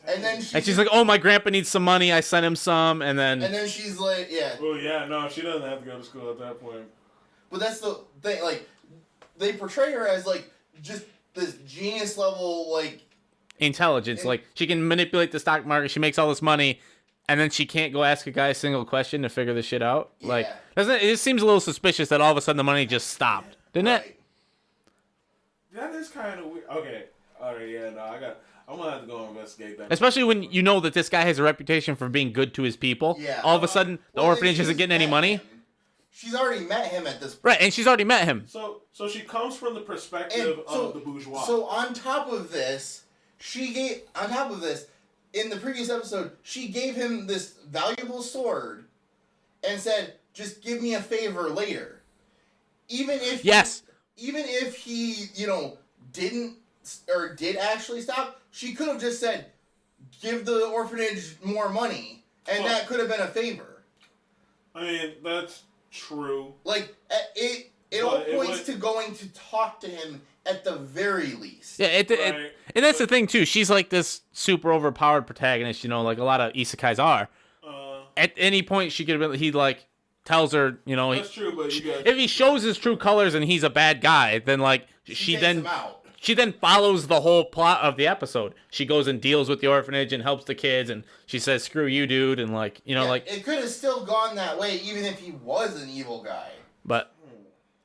C: and then
A: she's like, "Oh, my grandpa needs some money. I sent him some." And then
C: she's like, "Yeah."
B: Well, yeah, no, she doesn't have to go to school at that point.
C: But that's the thing. Like, they portray her as like just this genius level like
A: intelligence. Like she can manipulate the stock market. She makes all this money. And then she can't go ask a guy a single question to figure this shit out.
C: Yeah.
A: Like, doesn't it? It seems a little suspicious that all of a sudden the money just stopped, didn't it?
B: That is kind of weird. Okay, all right, yeah, no, I'm gonna have to go investigate that.
A: Especially when you know that this guy has a reputation for being good to his people.
C: Yeah.
A: All of a sudden, the orphanage isn't getting any money.
C: Him. She's already met him at this point.
A: Right, and she's already met him.
B: So she comes from the perspective of the bourgeois.
C: So on top of this, in the previous episode, she gave him this valuable sword and said, "Just give me a favor later." Even if he, did actually stop, she could have just said, "Give the orphanage more money," and that could have been a favor.
B: I mean, that's true.
C: Like it all points to going to talk to him at the very least.
A: Yeah, and that's the thing too. She's like this super overpowered protagonist, like a lot of isekais are. At any point, she could have been. He like tells her,
B: That's true, but
A: if he shows his true colors and he's a bad guy, then like she then follows the whole plot of the episode. She goes and deals with the orphanage and helps the kids, and she says, "Screw you, dude," and like
C: it could have still gone that way, even if he was an evil guy.
A: But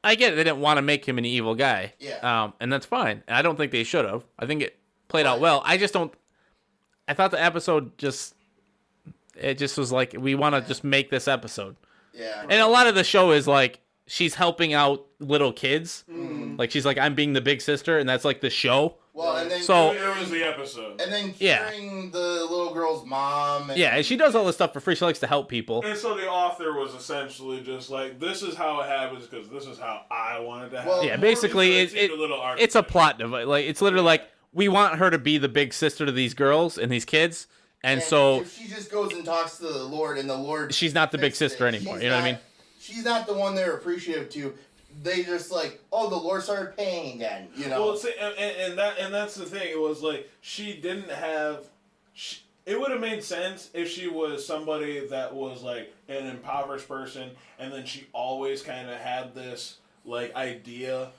A: I get it. They didn't want to make him an evil guy.
C: Yeah.
A: And that's fine. I don't think they should have. I think it played out well. I just don't. I thought the episode it just was like, we want to just make this episode.
C: Yeah.
A: And a lot of the show is like, she's helping out little kids.
C: Mm.
A: Like, she's like, I'm being the big sister, and that's like the show.
C: Well, and then
B: it was the episode.
C: And then curing the little girl's mom.
A: And she does all this stuff for free. She likes to help people.
B: And so the author was essentially just like, this is how it happens because this is how I wanted to happen.
A: Well, yeah, basically, it's a plot device. Like, it's literally like, we want her to be the big sister to these girls and these kids. And so
C: if she just goes and talks to the Lord, and the Lord,
A: she's not the big sister anymore. You know what I mean?
C: She's not the one they're appreciative to. They just like, oh, the Lord started paying again.
B: Well, see, and that's the thing. It was like she didn't have. It would have made sense if she was somebody that was like an impoverished person, and then she always kind of had this like idea,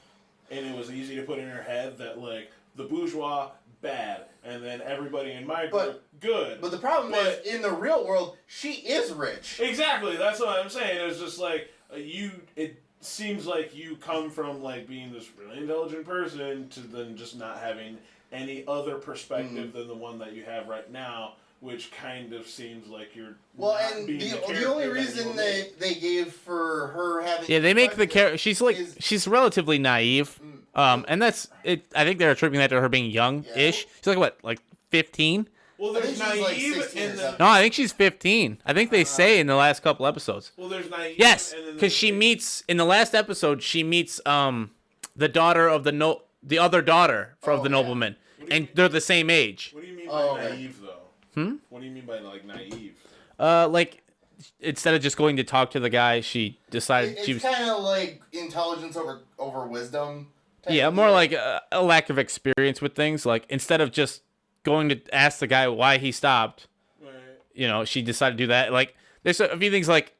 B: and it was easy to put in her head that like the bourgeois bad, and then everybody in my group good.
C: But the problem is, in the real world, she is rich.
B: Exactly, that's what I'm saying. It's just like It seems like you come from like being this really intelligent person to then just not having any other perspective than the one that you have right now, which kind of seems like you're
C: the only reason they gave for her having
A: they make the character she's relatively naive. And that's it. I think they're attributing that to her being young-ish. She's like what, like 15?
B: Well, there's naive in the...
A: No, I think she's 15. I think they say in the last couple episodes.
B: Well, there's naive.
A: Yes, because she meets in the last episode. She meets the daughter of the other daughter of the nobleman, and they're the same age.
B: What do you mean by naive, though? What do you mean by like naive?
A: Like instead of just going to talk to the guy, she decided
C: she was kind of like intelligence over wisdom.
A: Yeah, more like a lack of experience with things. Like, instead of just going to ask the guy why he stopped, she decided to do that. Like, there's a few things like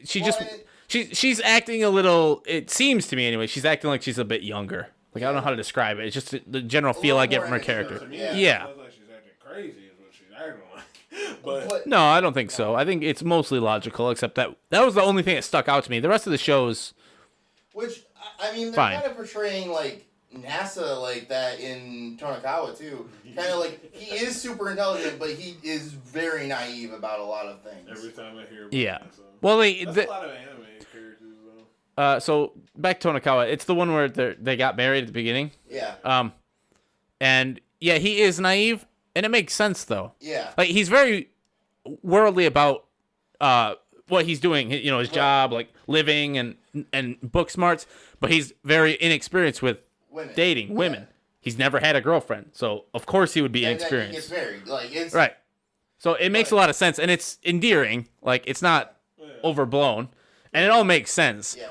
A: she's acting a little. It seems to me anyway. She's acting like she's a bit younger. Like, I don't know how to describe it. It's just the general feel I get from her character. Yeah.
B: Sounds like she's acting crazy is what she's acting like. But
A: No, I don't think so. I think it's mostly logical, except that was the only thing that stuck out to me. The rest of the shows,
C: which I mean, they're
A: Fine.
C: kind of portraying like NASA like that in Tonikawa too. Kind of like he is super intelligent, but he is very naive about a lot of things.
B: every time I hear about
A: yeah.
B: that, so.
A: Well,
B: That's a lot of anime characters though.
A: So back to Tonikawa. It's the one where they got married at the beginning.
C: Yeah.
A: And yeah, he is naive, and it makes sense though.
C: Yeah.
A: Like, he's very worldly about what he's doing, his job, like living and book smarts, but he's very inexperienced with
C: Women.
A: dating women.
C: Yeah.
A: He's never had a girlfriend, so of course he would be
C: And then he
A: inexperienced.
C: gets married. Like it's
A: Right. So it makes a lot of sense, and it's endearing. Like, it's not overblown, and it all makes sense.
C: Yeah.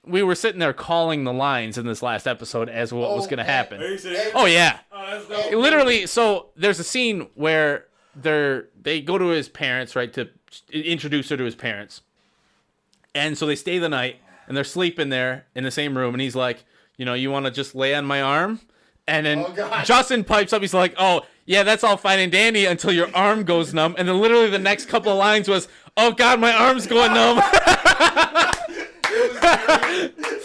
A: We were sitting there calling the lines in this last episode as what was going to happen.
B: Are you serious?
A: Oh yeah.
B: Oh, that's dope.
A: Literally, so there's a scene where they go to his parents, right, to introduce her to his parents. And so they stay the night, and they're sleeping there in the same room, and he's like, you want to just lay on my arm? And then
C: Oh, God.
A: Justin pipes up, he's like, oh, yeah, that's all fine and dandy until your arm goes numb. And then literally the next couple of lines was, oh, God, my arm's going numb.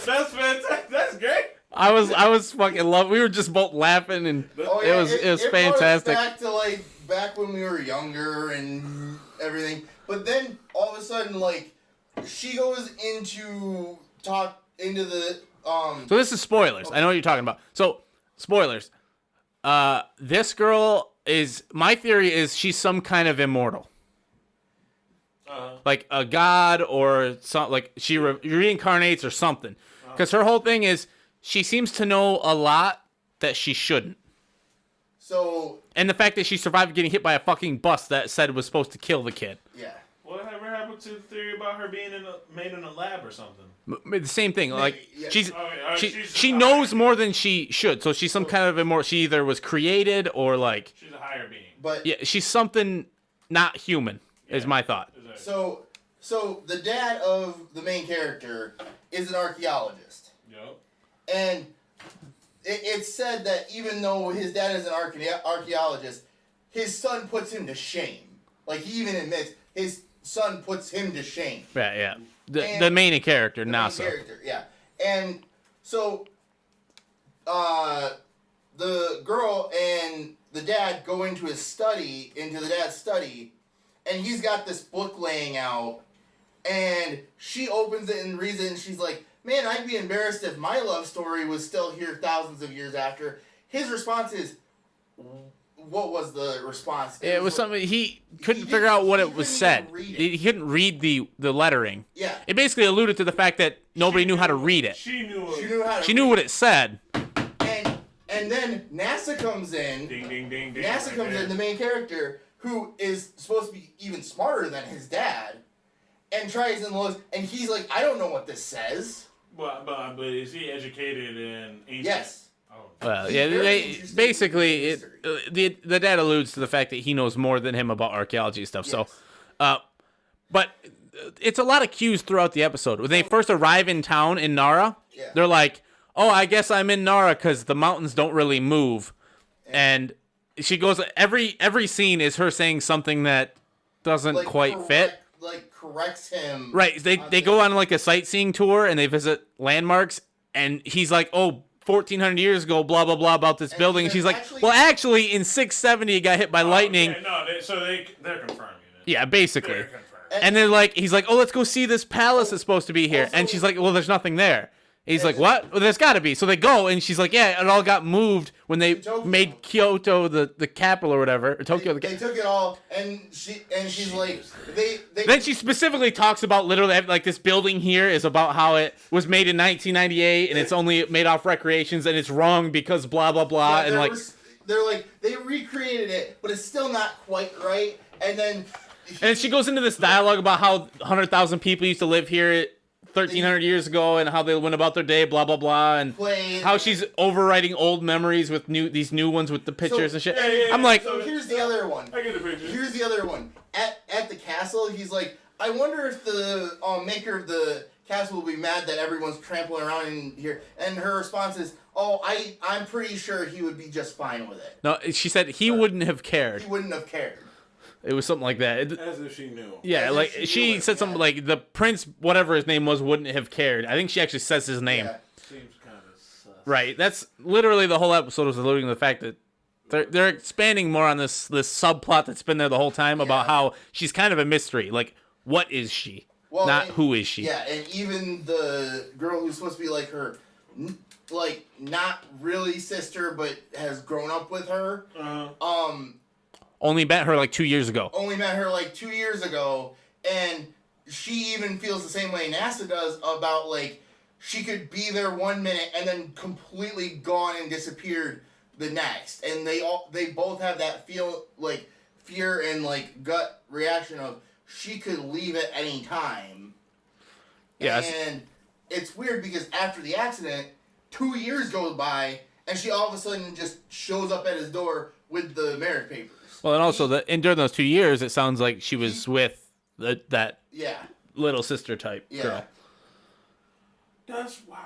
B: That's fantastic. That's great.
A: I was fucking love. We were just both laughing, and
C: Oh,
A: it
C: yeah,
A: was
C: it
A: fantastic.
C: brought us back to like back when we were younger and everything. But then all of a sudden, like she goes into the
A: So this is spoilers. I know what you're talking about. So, spoilers. This girl my theory is she's some kind of immortal. Like a god or something, like she reincarnates or something. Because her whole thing is she seems to know a lot that she shouldn't.
C: So
A: And the fact that she survived getting hit by a fucking bus that said it was supposed to kill the kid.
C: yeah.
B: Whatever happened to the theory about her being made in a lab or something?
A: The same thing. Like,
C: Yeah.
A: she knows more than she should. So she's some kind of immortal. She either was created or like,
B: She's a higher being.
C: But
A: yeah, she's something not human. Is my thought.
C: so the dad of the main character is an archaeologist.
B: Yep.
C: And it's said that even though his dad is an archaeologist, his son puts him to shame. Like, he even admits his son puts him to shame.
A: Yeah. The main character,
C: The main
A: Nasa.
C: character, yeah. And so, the girl and the dad go into the dad's study, and he's got this book laying out, and she opens it and reads it, and she's like, man, I'd be embarrassed if my love story was still here thousands of years after. His response is, what was the response?
A: It was something he couldn't figure out what it was said. He couldn't read the lettering.
C: Yeah.
A: It basically alluded to the fact that nobody knew how to read it.
B: She knew
A: She knew what it said.
C: And then NASA comes in.
B: Ding, ding, ding, ding.
C: NASA comes in, the main character, who is supposed to be even smarter than his dad, and tries and looks, and he's like, I don't know what this says.
B: But is he educated in ancient?
C: Yes.
B: Oh.
A: Well,
C: He's
A: yeah,
C: very interested
A: basically,
C: in history.
A: the dad alludes to the fact that he knows more than him about archaeology and stuff.
C: Yes.
A: So, but it's a lot of cues throughout the episode. When they first arrive in town in Nara,
C: Yeah.
A: they're like, oh, I guess I'm in Nara because the mountains don't really move. And she goes, every scene is her saying something that doesn't quite fit.
C: Like, corrects him.
A: Right. They go on like a sightseeing tour and they visit landmarks, and he's like, oh, 1,400 years ago, blah, blah, blah, about this building. And she's like, well, actually, in 670, it got hit by lightning.
B: Okay, no, they're confirming it.
A: Yeah, basically.
B: They're confirming.
A: And then he's like, oh, let's go see this palace that's supposed to be here. And she's like, well, there's nothing there. He's like, what? Well, there's got to be. So they go, and she's like, yeah, it all got moved when they made Kyoto the capital or whatever, or Tokyo.
C: They took it all, and she's like, they.
A: Then she specifically talks about literally like this building here is about how it was made in 1998 and it's only made off recreations and it's wrong because blah blah blah and like
C: they're like they recreated it, but it's still not quite right. And then
A: she goes into this dialogue about how 100,000 people used to live here 1,300 years ago and how they went about their day, blah blah blah, and how she's overwriting old memories with these new ones with the pictures and shit.
B: Yeah,
A: I'm like,
C: So here's the other one.
B: I get the picture.
C: Here's the other one. At the castle, he's like, I wonder if the maker of the castle will be mad that everyone's trampling around in here. And her response is, oh, I'm pretty sure he would be just fine with it.
A: no, she said he wouldn't have cared.
C: He wouldn't have cared.
A: It was something like that.
B: As if she knew.
A: Yeah,
C: As
A: like
C: if she
A: she
C: knew
A: said
C: it,
A: something
C: yeah.
A: like the prince, whatever his name was, wouldn't have cared. I think she actually says his name.
C: Yeah.
B: Seems kind of sus.
A: Right. That's literally the whole episode was alluding to the fact that they're expanding more on this subplot that's been there the whole time about how she's kind of a mystery. Like, what is she?
C: Well,
A: Not
C: and-
A: who is she?
C: Yeah, and even the girl who's supposed to be like her, like not really sister, but has grown up with her.
A: Only met her like 2 years ago.
C: Only met her like 2 years ago, and she even feels the same way NASA does about like she could be there 1 minute and then completely gone and disappeared the next, and they both have that fear and like gut reaction of she could leave at any time.
A: Yes.
C: And it's weird because after the accident, 2 years goes by, and she all of a sudden just shows up at his door with the marriage papers.
A: Well, and also and during those 2 years, it sounds like she was with that
C: Yeah.
A: little sister type
C: Yeah.
A: girl.
B: That's wild.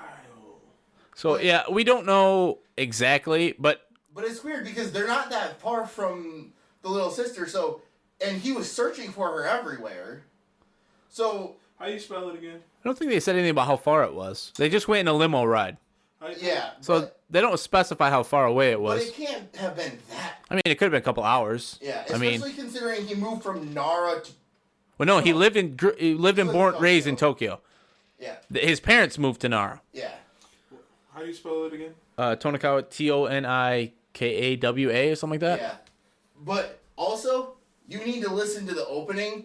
A: So yeah, we don't know exactly, but
C: But it's weird because they're not that far from the little sister, so and he was searching for her everywhere. So
B: How you spell it again?
A: I don't think they said anything about how far it was. They just went in a limo ride.
B: How you
C: yeah.
A: So they don't specify how far away it
C: but
A: was.
C: it can't have been that.
A: I mean, it could have been a couple hours.
C: Yeah,
A: I mean,
C: especially considering he moved from Nara to
A: well, no, he lived in born,
C: in
A: raised in Tokyo.
C: yeah,
A: His parents moved to Nara.
C: yeah.
B: How do you spell it again?
A: Tonikawa, Tonikawa or something like that.
C: Yeah. But also, you need to listen to the opening.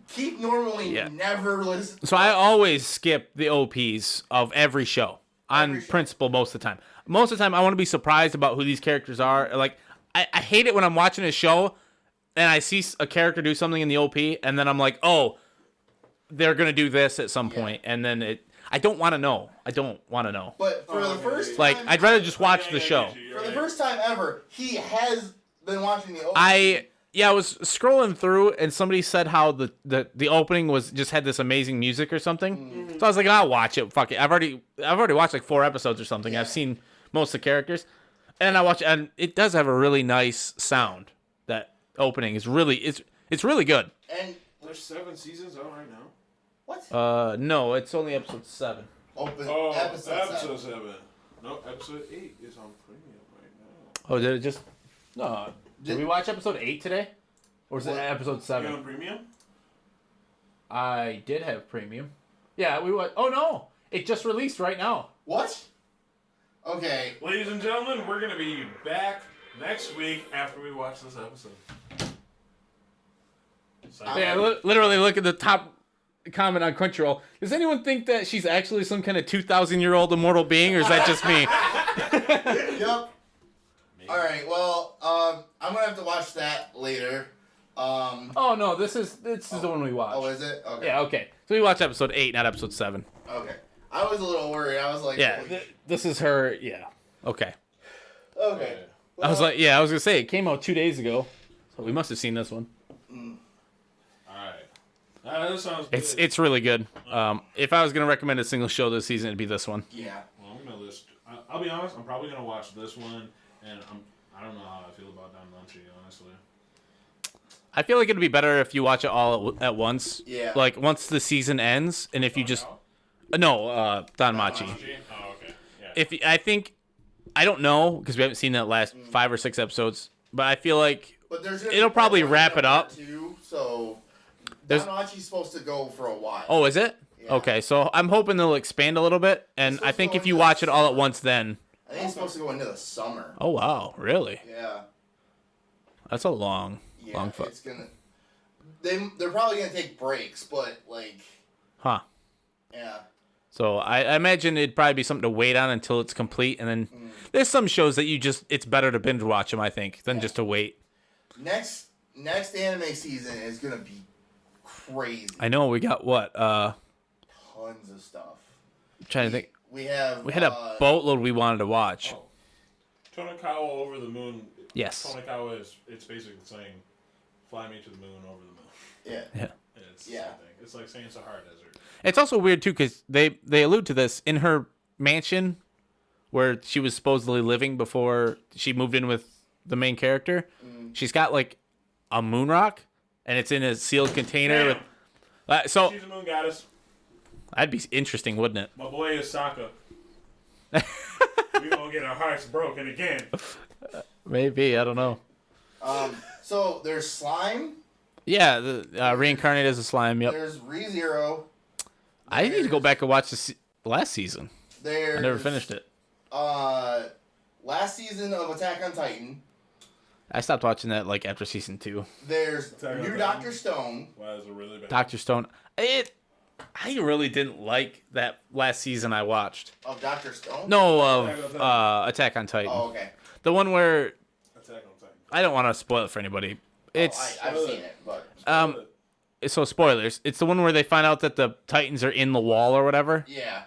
C: Keith normally
A: Yeah.
C: never listens.
A: So I always skip the OPs of every show on
C: Every show.
A: principle most of the time. Most of the time, I want to be surprised about who these characters are. Like, I hate it when I'm watching a show and I see a character do something in the OP, and then I'm like, oh, they're gonna do this at some point, and then I don't want to know. I don't want to know.
C: But for the
B: okay.
C: first time,
A: Like, I'd rather just watch the show.
C: for the first time ever, he has been watching the opening.
A: I was scrolling through and somebody said how the opening was just had this amazing music or something.
C: Mm-hmm.
A: So I was like, I'll watch it. Fuck it. I've already watched like 4 episodes or something.
C: Yeah.
A: I've seen most of the characters, and I watch and it does have a really nice sound. That opening is really it's really good.
C: And
B: There's 7 seasons out right now.
C: what?
A: No, it's only episode 7.
C: Open
B: Oh,
C: episode 7.
B: 7. No, episode 8 is on premium right now.
A: Oh, did it just? No. Did we watch episode 8 today, or was it
C: What?
A: episode
B: You
A: 7?
B: on premium?
A: I did have premium. Yeah, we watched. Oh no, it just released right now.
C: What? Okay.
B: Ladies and gentlemen, we're gonna be back next week after we watch this episode.
A: Yeah, literally look at the top comment on Crunchyroll. Does anyone think that she's actually some kind of 2,000-year-old immortal being, or is that just me?
C: Yep. All right. Well, I'm gonna have to watch that later.
A: Oh no, this is the one we watched.
C: Oh, is it? Okay.
A: Yeah, okay. So we watched episode 8, not episode 7.
C: Okay. I was a little worried. I was like,
A: Yeah,
C: holy
A: this is her. Yeah. Okay.
C: okay.
A: I was
C: Well,
A: like, yeah, I was gonna say it came out 2 days ago, so we must have seen this one.
B: Alright. That sounds good.
A: It's really good. If I was gonna recommend a single show this season, it'd be this one.
C: yeah.
B: Well, I'm gonna list. I'll be honest. I'm probably gonna watch this one, and I don't know how I feel about Danmachi, honestly.
A: I feel like it'd be better if you watch it all at once.
C: Yeah.
A: Like once the season ends, and if you just no, Danmachi.
B: Oh, okay. Yeah.
A: If I think, I don't know because we haven't seen that last 5 or 6 episodes, but I feel like
C: But there's gonna
A: it'll
C: be
A: probably
C: part
A: wrap it up.
C: Too, so
A: There's-
C: Danmachi's supposed to go for a while.
A: oh, is it?
C: Yeah.
A: Okay, so I'm hoping they'll expand a little bit, and
C: It's
A: I think
C: supposed
A: if
C: to
A: you
C: go
A: watch it
C: into
A: all at
C: summer.
A: once, then
C: I think it's supposed to go into the summer.
A: oh wow, really?
C: Yeah.
A: That's a long
C: Yeah.
A: foot.
C: It's gonna. They're probably gonna take breaks, but like,
A: Huh.
C: yeah.
A: So I imagine it'd probably be something to wait on until it's complete, and then there's some shows that it's better to binge watch them, I think, than just to wait.
C: Next anime season is gonna be crazy.
A: I know we got what
C: Tons tons of stuff.
A: I'm trying to think.
C: We have.
A: We had a boatload we wanted to watch.
B: Oh. Tonikawa Over the Moon.
A: Yes.
B: Tonikawa it's basically saying, "Fly me to the moon, over the moon."
C: Yeah.
A: Yeah.
B: It's the same thing. It's like saying Sahara Desert.
A: It's also weird too because they allude to this in her mansion where she was supposedly living before she moved in with the main character. She's got like a moon rock, and it's in a sealed container. With, so
B: She's a moon goddess.
A: that'd be interesting, wouldn't it?
B: My boy is Sokka. We gonna get our hearts broken again.
A: Maybe, I don't know.
C: So there's slime.
A: Yeah, the reincarnated as a slime. Yep.
C: There's ReZero.
A: I need to go back and watch the last season.
C: There's
A: I never finished it.
C: Last season of Attack on Titan.
A: I stopped watching that like after season 2.
C: There's
B: Attack on
C: new
B: Titan.
C: Doctor Stone.
B: Why is it really bad?
A: Doctor Stone. I really didn't like that last season I watched.
C: Of Doctor Stone?
A: No, of Attack on Titan.
C: Oh, okay.
A: The one where
B: Attack on Titan.
A: I don't want to spoil it for anybody. It's
C: I've seen it, but
A: so spoilers. It's the one where they find out that the Titans are in the wall or whatever.
C: yeah.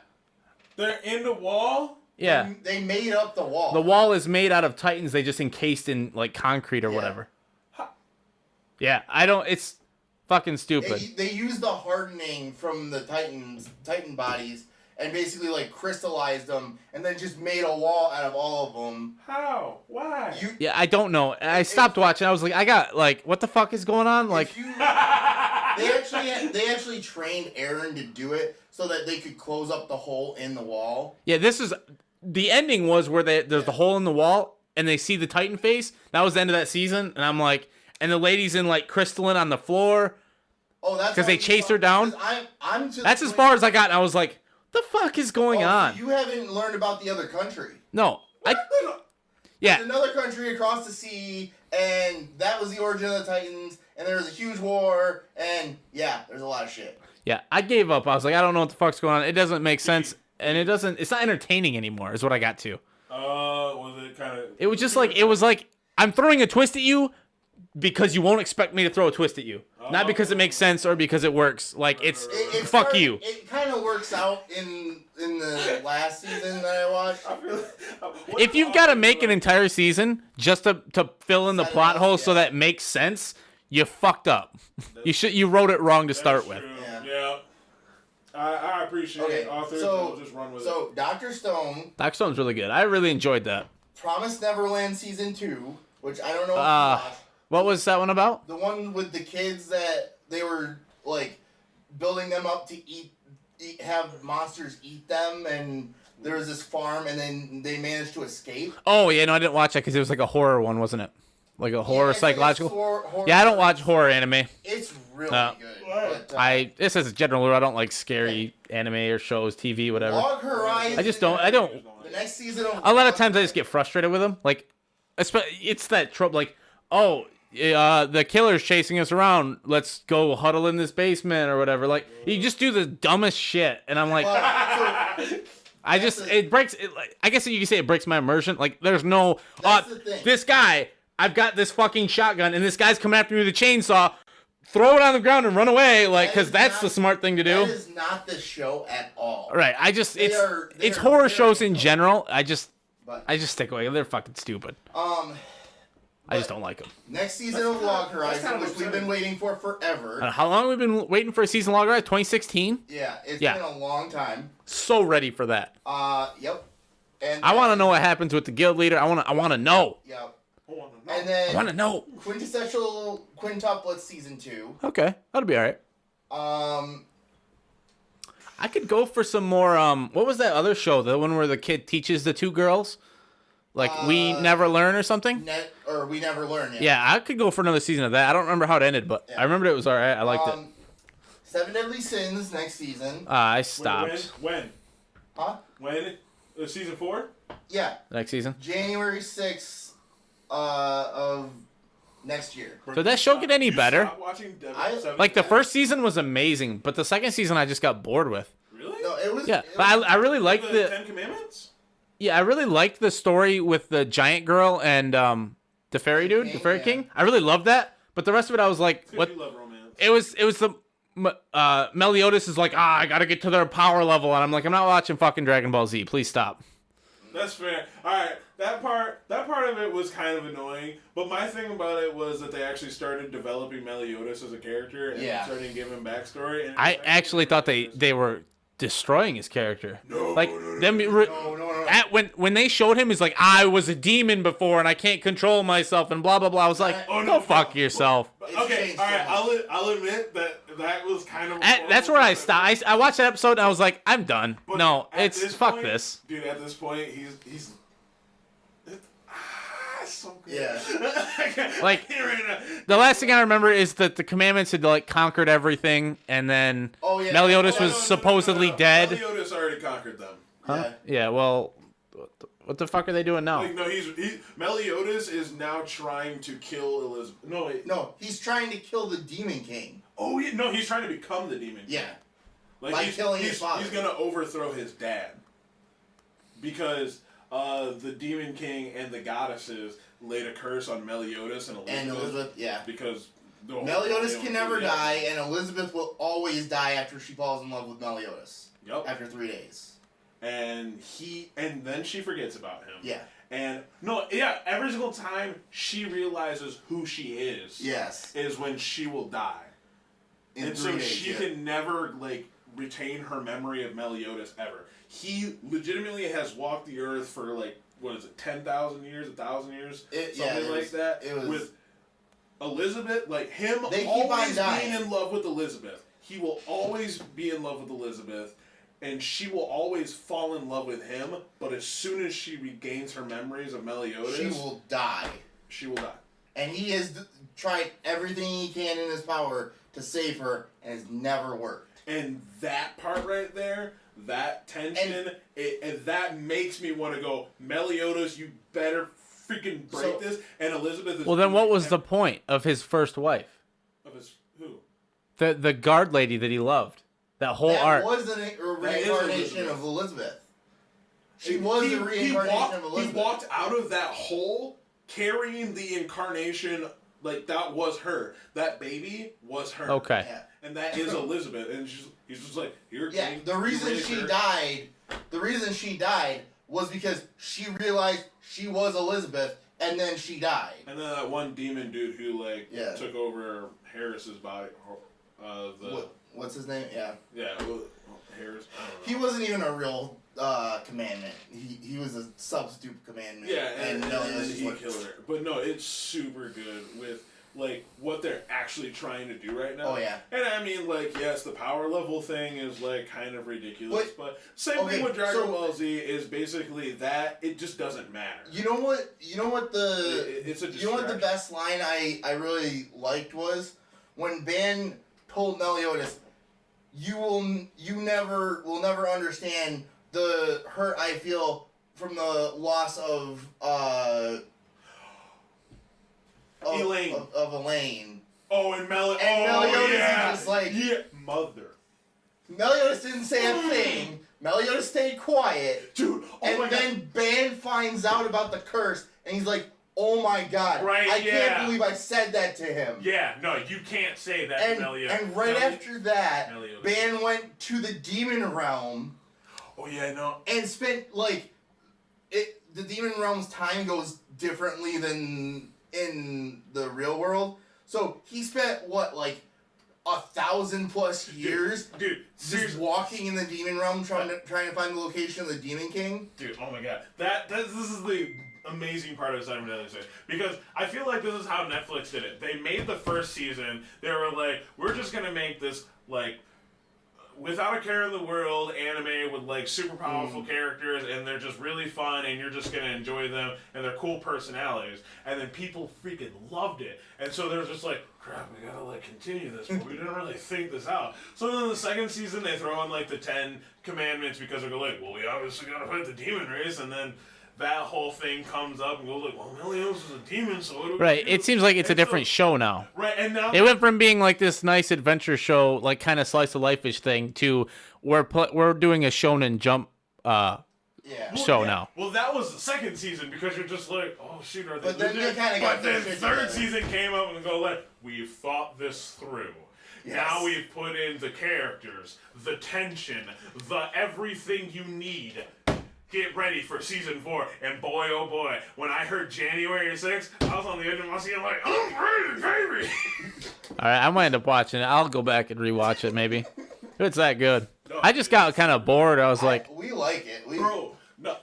B: They're in the wall.
A: Yeah.
C: They made up the wall.
A: The wall is made out of Titans. They just encased in like concrete or whatever. Yeah, I don't. It's fucking stupid.
C: They used the hardening from the Titan bodies and basically like crystallized them and then just made a wall out of all of them.
B: How? Why?
A: Yeah, I don't know. I stopped watching. I was like, I got like, what the fuck is going on? Like,
C: they actually trained Aaron to do it so that they could close up the hole in the wall.
A: yeah, this is the ending was where there's the hole in the wall and they see the Titan face. That was the end of that season, and I'm like, and the lady's in like crystalline on the floor.
C: Oh, that's
A: Because they chased her down.
C: I'm to
A: That's
C: the
A: as
C: point-
A: far as I got. And I was like, the fuck is going on?
C: So you haven't learned about the other country.
A: No,
C: There's
A: yeah,
C: another country across the sea, and that was the origin of the Titans, and there was a huge war, and yeah, there's a lot of shit.
A: yeah. I gave up. I was like, I don't know what the fuck's going on. It doesn't make sense, and it's not entertaining anymore. Is what I got to.
B: Was it kind of?
A: It was just like I'm throwing a twist at you because you won't expect me to throw a twist at you. Not because it makes sense or because it works. Like it's fuck you.
C: It kind of works out in the last season that I watched.
A: If you've got to make an entire season just to fill in the
C: Set it
A: plot
C: up,
A: holes so
C: yeah.
A: that it makes sense, you fucked up. You wrote it wrong to start with.
B: Yeah. I appreciate authors that will just run with it.
C: So Dr. Stone,
A: Doctor Stone's really good. I really enjoyed that.
C: Promised Neverland season 2, which I don't know if you watched.
A: What was that one about?
C: The one with the kids that they were like building them up to have monsters eat them, and there was this farm, and then they managed to escape.
A: Oh yeah, no, I didn't watch that because it was like a horror one, wasn't it? Like a horror
C: it's like a
A: psychological.
C: horror.
A: Yeah, I don't watch horror anime.
C: It's really good.
B: What?
C: But,
A: This is a general rule. I don't like scary anime or shows, TV, whatever.
C: Log Horizon.
A: I just don't. I don't.
C: The next season of
A: A lot of times I just get frustrated with them. Like, it's that trope. Like, oh, the killer's chasing us around. Let's go huddle in this basement or whatever. Like, you just do the dumbest shit, and I'm like, it breaks. I guess you can say it breaks my immersion. Like, there's no.
C: That's the thing.
A: This guy, I've got this fucking shotgun, and this guy's coming after me with a chainsaw. Throw it on the ground and run away, like, because that's the smart thing to do.
C: That is not the show at all.
A: Right.
C: They are
A: horror
C: very
A: shows in
C: cool.
A: general. I just
C: But
A: stick away. They're fucking stupid. I just don't like them.
C: next season of Log Horizon,
B: kind of
C: which we've
B: upsetting.
C: been waiting for forever.
A: How long have we been waiting for a season long? 2016.
C: Yeah, it's
A: Yeah.
C: been a long time.
A: So ready for that.
C: Yep. And
A: I want to know what happens with the guild leader. I want to know.
C: Yep.
B: And
C: And
A: I want
C: then
A: to know.
C: Quintessential Quintuplets season 2.
A: Okay, that'll be all right. I could go for some more. What was that other show? The one where the kid teaches the two girls, like We Never Learn or something.
C: We Never Learn.
A: Yeah, I could go for another season of that. I don't remember how it ended, but I remember it was all right. I liked it.
C: Seven Deadly Sins next season.
A: I stopped.
B: When?
C: Huh?
B: When? Season 4?
C: Yeah,
A: Next season.
C: January 6th of next year.
A: Did that show get any better?
B: Stop watching
A: Like the first season was amazing, but the second season I just got bored with.
B: Really?
C: No, it was.
A: Yeah,
C: it
A: but
C: was-
A: I really liked
B: the
A: the.
B: Ten Commandments?
A: Yeah, I really liked the story with the giant girl and the fairy dude, the fairy
C: yeah.
A: king. I really loved that, but the rest of it I was like,
B: Because
A: what?
B: you love romance.
A: It was the Meliodas is like, I gotta get to their power level, and I'm like, I'm not watching fucking Dragon Ball Z. Please stop.
E: That's fair. All right, that part of it was kind of annoying, but my thing about it was that they actually started developing Meliodas as a character and starting giving him backstory. And
A: I actually thought they were destroying his character.
E: No,
A: when they showed him, he's like, I was a demon before and I can't control myself and blah blah blah. I was like, go fuck yourself.
E: Okay, all right, I'll admit that was kind of.
A: That's where I stopped. I watched that episode and I was like, I'm done.
E: But
A: No, it's fuck
E: point,
A: this.
E: Dude, at this point, he's so good.
C: Yeah.
A: Like, the last thing I remember is that the commandments had like conquered everything, and then Meliodas was supposedly dead.
E: Meliodas already conquered them.
A: Huh? Yeah. Well, what the fuck are they doing now?
E: Like, no, Meliodas is now trying to kill Elizabeth. No, wait.
C: No, he's trying to kill the Demon King.
E: Oh, yeah, no, he's trying to become the Demon King.
C: Yeah.
E: Like,
C: By killing his father.
E: He's gonna overthrow his dad. Because the Demon King and the goddesses laid a curse on Meliodas and Elizabeth.
C: And Elizabeth, yeah.
E: Because
C: Meliodas can never die, and Elizabeth will always die after she falls in love with Meliodas.
E: Yep.
C: After 3 days.
E: And then she forgets about him.
C: Yeah.
E: And every single time she realizes who she is.
C: Yes.
E: Is when she will die. And so she can never retain her memory of Meliodas ever. He legitimately has walked the earth for 10,000 years, 1,000 years, something like that. With Elizabeth, him always being in love with Elizabeth. He will always be in love with Elizabeth. And she will always fall in love with him, but as soon as she regains her memories of Meliodas...
C: She will die.
E: She will die.
C: And he has tried everything he can in his power to save her, and it's never worked.
E: And that part right there, that tension, and that makes me want to go, Meliodas, you better freaking break this, and Elizabeth is...
A: Well, then what was the point of his first wife?
E: Of his... Who?
A: The guard lady that he loved. That whole arc.
C: That was a reincarnation of Elizabeth. She was the reincarnation of Elizabeth.
E: He walked out of that hole carrying the incarnation, that was her. That baby was her.
A: Okay.
C: Yeah.
E: And that is Elizabeth. And he's just like, you're king.
C: The reason she died was because she realized she was Elizabeth, and then she died.
E: And then that one demon dude who, took over Harris's body.
C: What's his name? Yeah.
E: Yeah, Harris. I don't know.
C: He wasn't even a real commandment. He was a substitute commandment.
E: Yeah, and
C: then
E: he killed her. But no, it's super good with what they're actually trying to do right now.
C: Oh yeah.
E: And I mean, yes, the power level thing is kind of ridiculous, but same thing with Dragon Ball Z is basically that it just doesn't matter.
C: You know what? It's a
E: distraction.
C: You know what the best line I really liked was when Ban told Meliodas, you will never understand the hurt I feel from the loss of
E: Elaine.
C: Of Elaine.
E: Oh, and Meliodas
C: is just
E: mother.
C: Meliodas didn't say a thing. Meliodas stayed quiet.
E: Dude,
C: then Ban finds out about the curse, and he's like, oh my god.
F: Right,
C: I can't believe I said that to him.
F: Yeah, no, you can't say that to Meliodas.
C: And right after that, Ban went to the demon realm.
E: Oh yeah, no.
C: And spent the demon realm's time goes differently than in the real world. So he spent 1,000+ years,
E: dude,
C: just walking in the demon realm trying to find the location of the Demon King.
E: Dude, oh my god, this is the amazing part of Cyber Daily Say, because I feel like this is how Netflix did it. They made the first season. They were like, we're just gonna make this without a care in the world anime with super powerful characters, and they're just really fun, and you're just gonna enjoy them, and they're cool personalities. And then people freaking loved it, and so they're just like, crap, we gotta continue this, but we didn't really think this out. So then the second season they throw in the 10 commandments because they're well, we obviously gotta fight the demon race, and then that whole thing comes up and goes well, Meliodas is a demon, so what do we
A: Right,
E: do?
A: it seems like it's a different show now.
E: Right, and now
A: it went from being this nice adventure show, kind of slice of life-ish thing, to we're doing a Shonen Jump show now.
E: Well, that was the second season because you're just oh shoot, are they?
C: But then they kind of got
E: third season came up and go we've thought this through.
C: Yes.
E: Now we've put in the characters, the tension, the everything you need. Get ready for season 4. And boy, oh boy, when I heard January 6th, I was on the edge of my seat like, I'm ready, baby.
A: All right, I might end up watching it. I'll go back and rewatch it maybe. If it's that good. I just got kind of bored. I was like,
C: we like it.
E: Bro, no,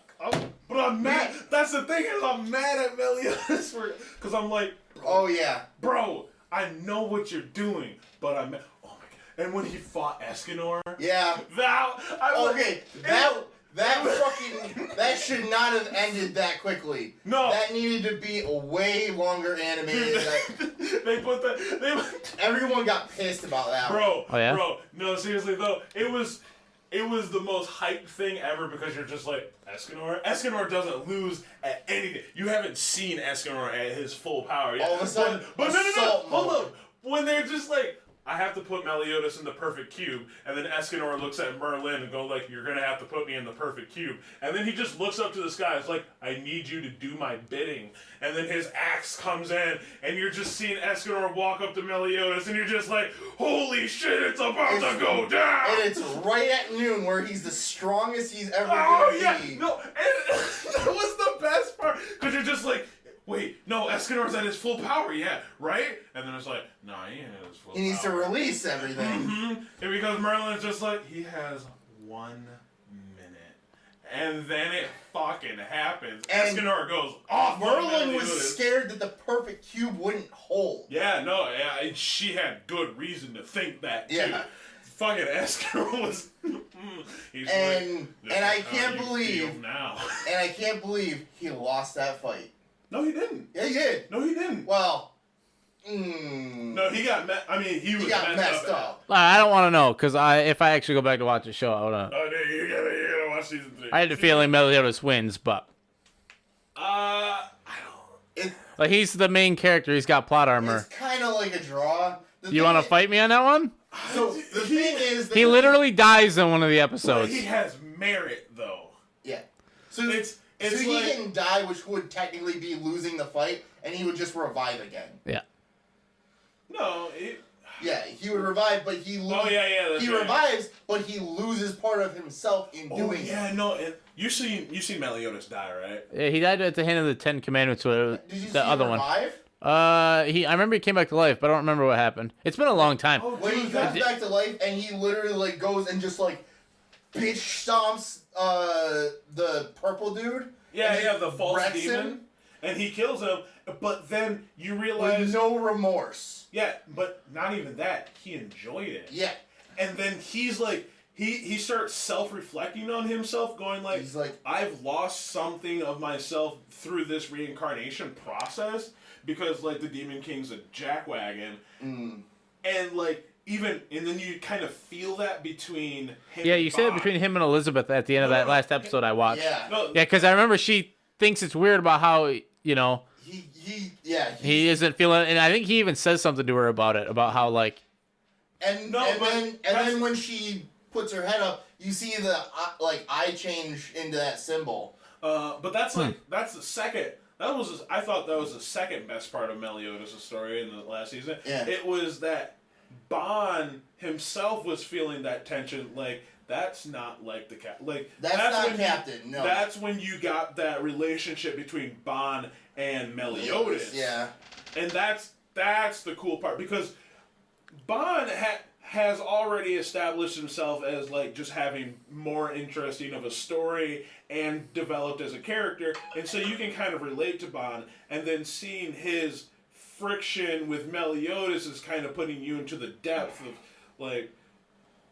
E: but I'm mad. That's the thing is I'm mad at Meliodas because I'm like,
C: oh yeah,
E: bro, I know what you're doing, but I'm mad. Oh my god! And when he fought Escanor,
C: yeah. That should not have ended that quickly.
E: No.
C: That needed to be a way longer animated. Everyone got pissed about that.
E: Bro,
A: Oh, yeah?
E: bro, no, seriously though, it was the most hyped thing ever because you're just like, Escanor doesn't lose at anything. You haven't seen Escanor at his full power yet.
C: All of a sudden,
E: but no,
C: assault
E: hold
C: mode.
E: up. When they're just like, I have to put Meliodas in the perfect cube, and then Escanor looks at Merlin and go like, you're gonna have to put me in the perfect cube. And then he just looks up to the sky, it's like, I need you to do my bidding. And then his axe comes in, and you're just seeing Escanor walk up to Meliodas, and you're just like, holy shit, it's about to go down!
C: And it's right at noon where he's the strongest he's ever
E: Oh
C: gonna
E: yeah,
C: be.
E: no, and that was the best part, because you're just like, wait, no, Escanor's at his full power, yeah, right? And then it's like, nah, he ain't at his full power.
C: He needs to release everything.
E: Mm-hmm. And because Merlin's just like, he has 1 minute. And then it fucking happens.
C: And
E: Escanor goes off.
C: Merlin was scared that the perfect cube wouldn't hold.
E: Yeah, no, yeah, she had good reason to think that, too.
C: Yeah.
E: Fucking Escanor was... He's
C: And
E: like,
C: and I
E: "This is
C: can't
E: how you
C: believe
E: feel now."
C: and I can't believe he lost that fight.
E: No, he didn't.
C: Yeah, he did.
E: No, he didn't.
C: Well,
E: No, he got he was
C: he got messed up.
A: I don't want to know because if I actually go back to watch the show, I want to.
E: Oh, no, you gotta watch season 3.
A: I had the feeling Meliodas wins, but
E: I don't...
A: like he's the main character. He's got plot armor.
C: It's kind of like a draw.
A: You want to fight me on that one?
C: So the thing is that
A: He literally dies in one of the
E: But
A: episodes.
E: he has merit, though.
C: yeah. So
E: It's
C: so he
E: like...
C: didn't die, which would technically be losing the fight, and he would just revive again.
A: Yeah.
E: No,
C: Yeah, he would revive, but he
E: Oh, yeah, that's
C: he
E: right.
C: revives, but he loses part of himself in
E: Oh,
C: doing
E: yeah,
C: it.
E: no, and you seen Meliodas die, right?
A: Yeah, he died at the hand of the Ten Commandments. With
C: Did you see
A: the other
C: him
A: one.
C: revive?
A: I remember he came back to life, but I don't remember what happened. It's been a long time.
E: Oh,
C: When he comes back to life and he literally like goes and just like bitch stomps the purple dude.
E: Yeah,
C: and
E: yeah, the false
C: wrecks
E: demon.
C: him
E: And he kills him, but then you realize...
C: with no remorse.
E: Yeah, but not even that. He enjoyed it.
C: Yeah.
E: And then he's like... He starts self-reflecting on himself, going like,
C: He's like,
E: I've lost something of myself through this reincarnation process because like the Demon King's a jackwagon, and like and then you kind of feel that between him.
A: Yeah,
E: and
A: you said it
E: Bond.
A: between him and Elizabeth at the end of that last episode I watched.
C: yeah.
E: No,
A: Yeah, because I remember she thinks it's weird about how he isn't feeling, and I think he even says something to her about it, about how like
C: And then when she puts her head up, you see the like eye change into that symbol.
E: but that's like that's the second. I thought that was the second best part of Meliodas' story in the last season.
C: Yeah.
E: It was that Bond himself was feeling that tension. Like that's not like the
C: That's not
E: when
C: Captain. No.
E: That's when you got that relationship between Bond and Meliodas.
C: Yeah.
E: And that's the cool part because Bond has already established himself as like just having more interesting of a story and developed as a character, and so you can kind of relate to Bond, and then seeing his friction with Meliodas is kind of putting you into the depth of like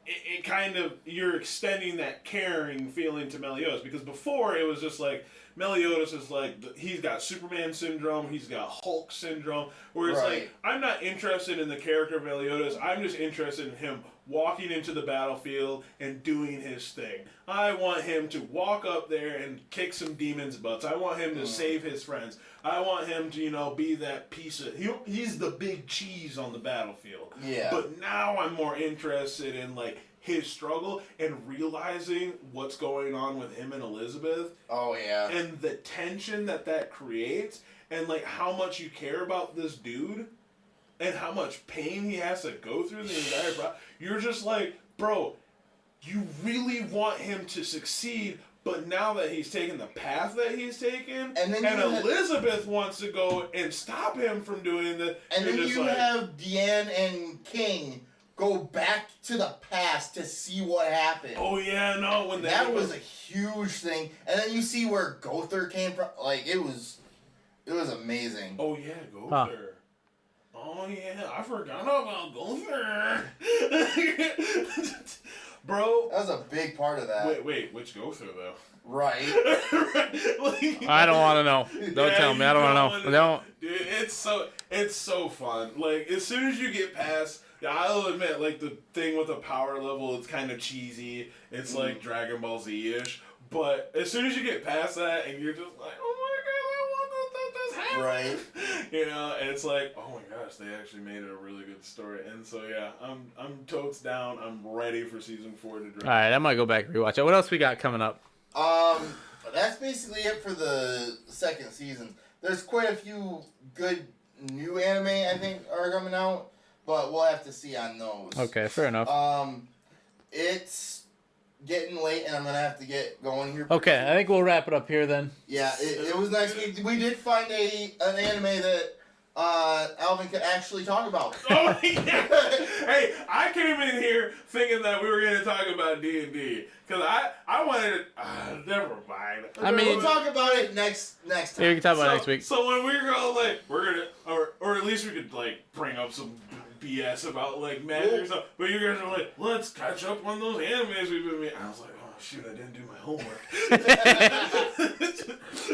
E: it kind of you're extending that caring feeling to Meliodas because before it was just like Meliodas is like he's got Superman syndrome, he's got Hulk syndrome, where it's
C: Right.
E: like I'm not interested in the character of Meliodas, I'm just interested in him walking into the battlefield and doing his thing. I want him to walk up there and kick some demons' butts. I want him to save his friends. I want him to, be that piece of... He's the big cheese on the battlefield.
C: Yeah.
E: But now I'm more interested in, like, his struggle and realizing what's going on with him and Elizabeth.
C: Oh yeah.
E: And the tension that creates and, like, how much you care about this dude. and how much pain he has to go through the entire process, you're just like, bro, you really want him to succeed, but now that he's taken the path that he's taken, and Elizabeth wants to go and stop him from doing the,
C: and then you have Deanne and King go back to the past to see what happened.
E: Oh yeah, no, when
C: that was a huge thing, and then you see where Gother came from. Like it was amazing.
E: Oh yeah, Gother. Huh. Oh yeah, I forgot about Gother. Bro,
C: that was a big part of that.
E: Wait, which Gother though?
C: Right.
A: I don't want to know. Don't tell me. I don't want to know. Don't.
E: Dude, it's so fun. Like as soon as you get past, I'll admit, like the thing with the power level, it's kind of cheesy. It's like Dragon Ball Z-ish. But as soon as you get past that, and you're just like, oh my god, I want that this happened. You know, and it's like, oh my gosh, they actually made it a really good story. And so yeah, I'm totes down. I'm ready for season 4 to drop.
A: All right, I might go back and rewatch it. What else we got coming up?
C: That's basically it for the second season. There's quite a few good new anime I think are coming out, but we'll have to see on those.
A: Okay, fair enough.
C: It's getting late, and I'm gonna have to get going here.
A: Okay, I think we'll wrap it up here then.
C: Yeah, it was nice. We did find an anime that Alvin could actually talk about.
E: Oh yeah! Hey, I came in here thinking that we were going to talk about D&D because I wanted to. Never mind.
A: I mean,
C: we'll talk about it next time.
A: Yeah, we can talk about it next week.
E: So when we go we're gonna, or at least we could bring up some BS about magic or something. But you guys are like, let's catch up on those animes we've been making. I was like, oh shoot, I didn't do my homework.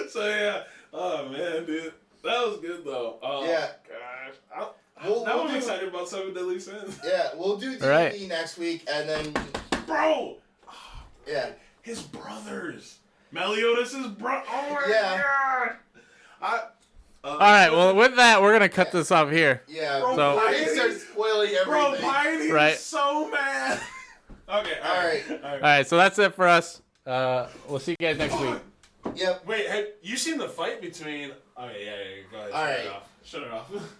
E: So yeah, oh man, dude. That was good though. Oh,
C: yeah.
E: Gosh. I'm excited about 7 Deadly Sins.
C: Yeah, we'll do D&D next week, and then...
E: Bro!
C: Yeah.
E: His brothers. Meliodas' brother. Oh my god!
A: Alright, well with that, we're going to cut this off here.
C: Yeah,
A: bro,
C: so I start spoiling everything.
E: Bro, Piney's so mad. Okay, alright.
A: Alright, so that's it for us. We'll see you guys next week.
C: Yep.
E: Wait, have you seen the fight between... Okay, yeah, go ahead. Shut it off.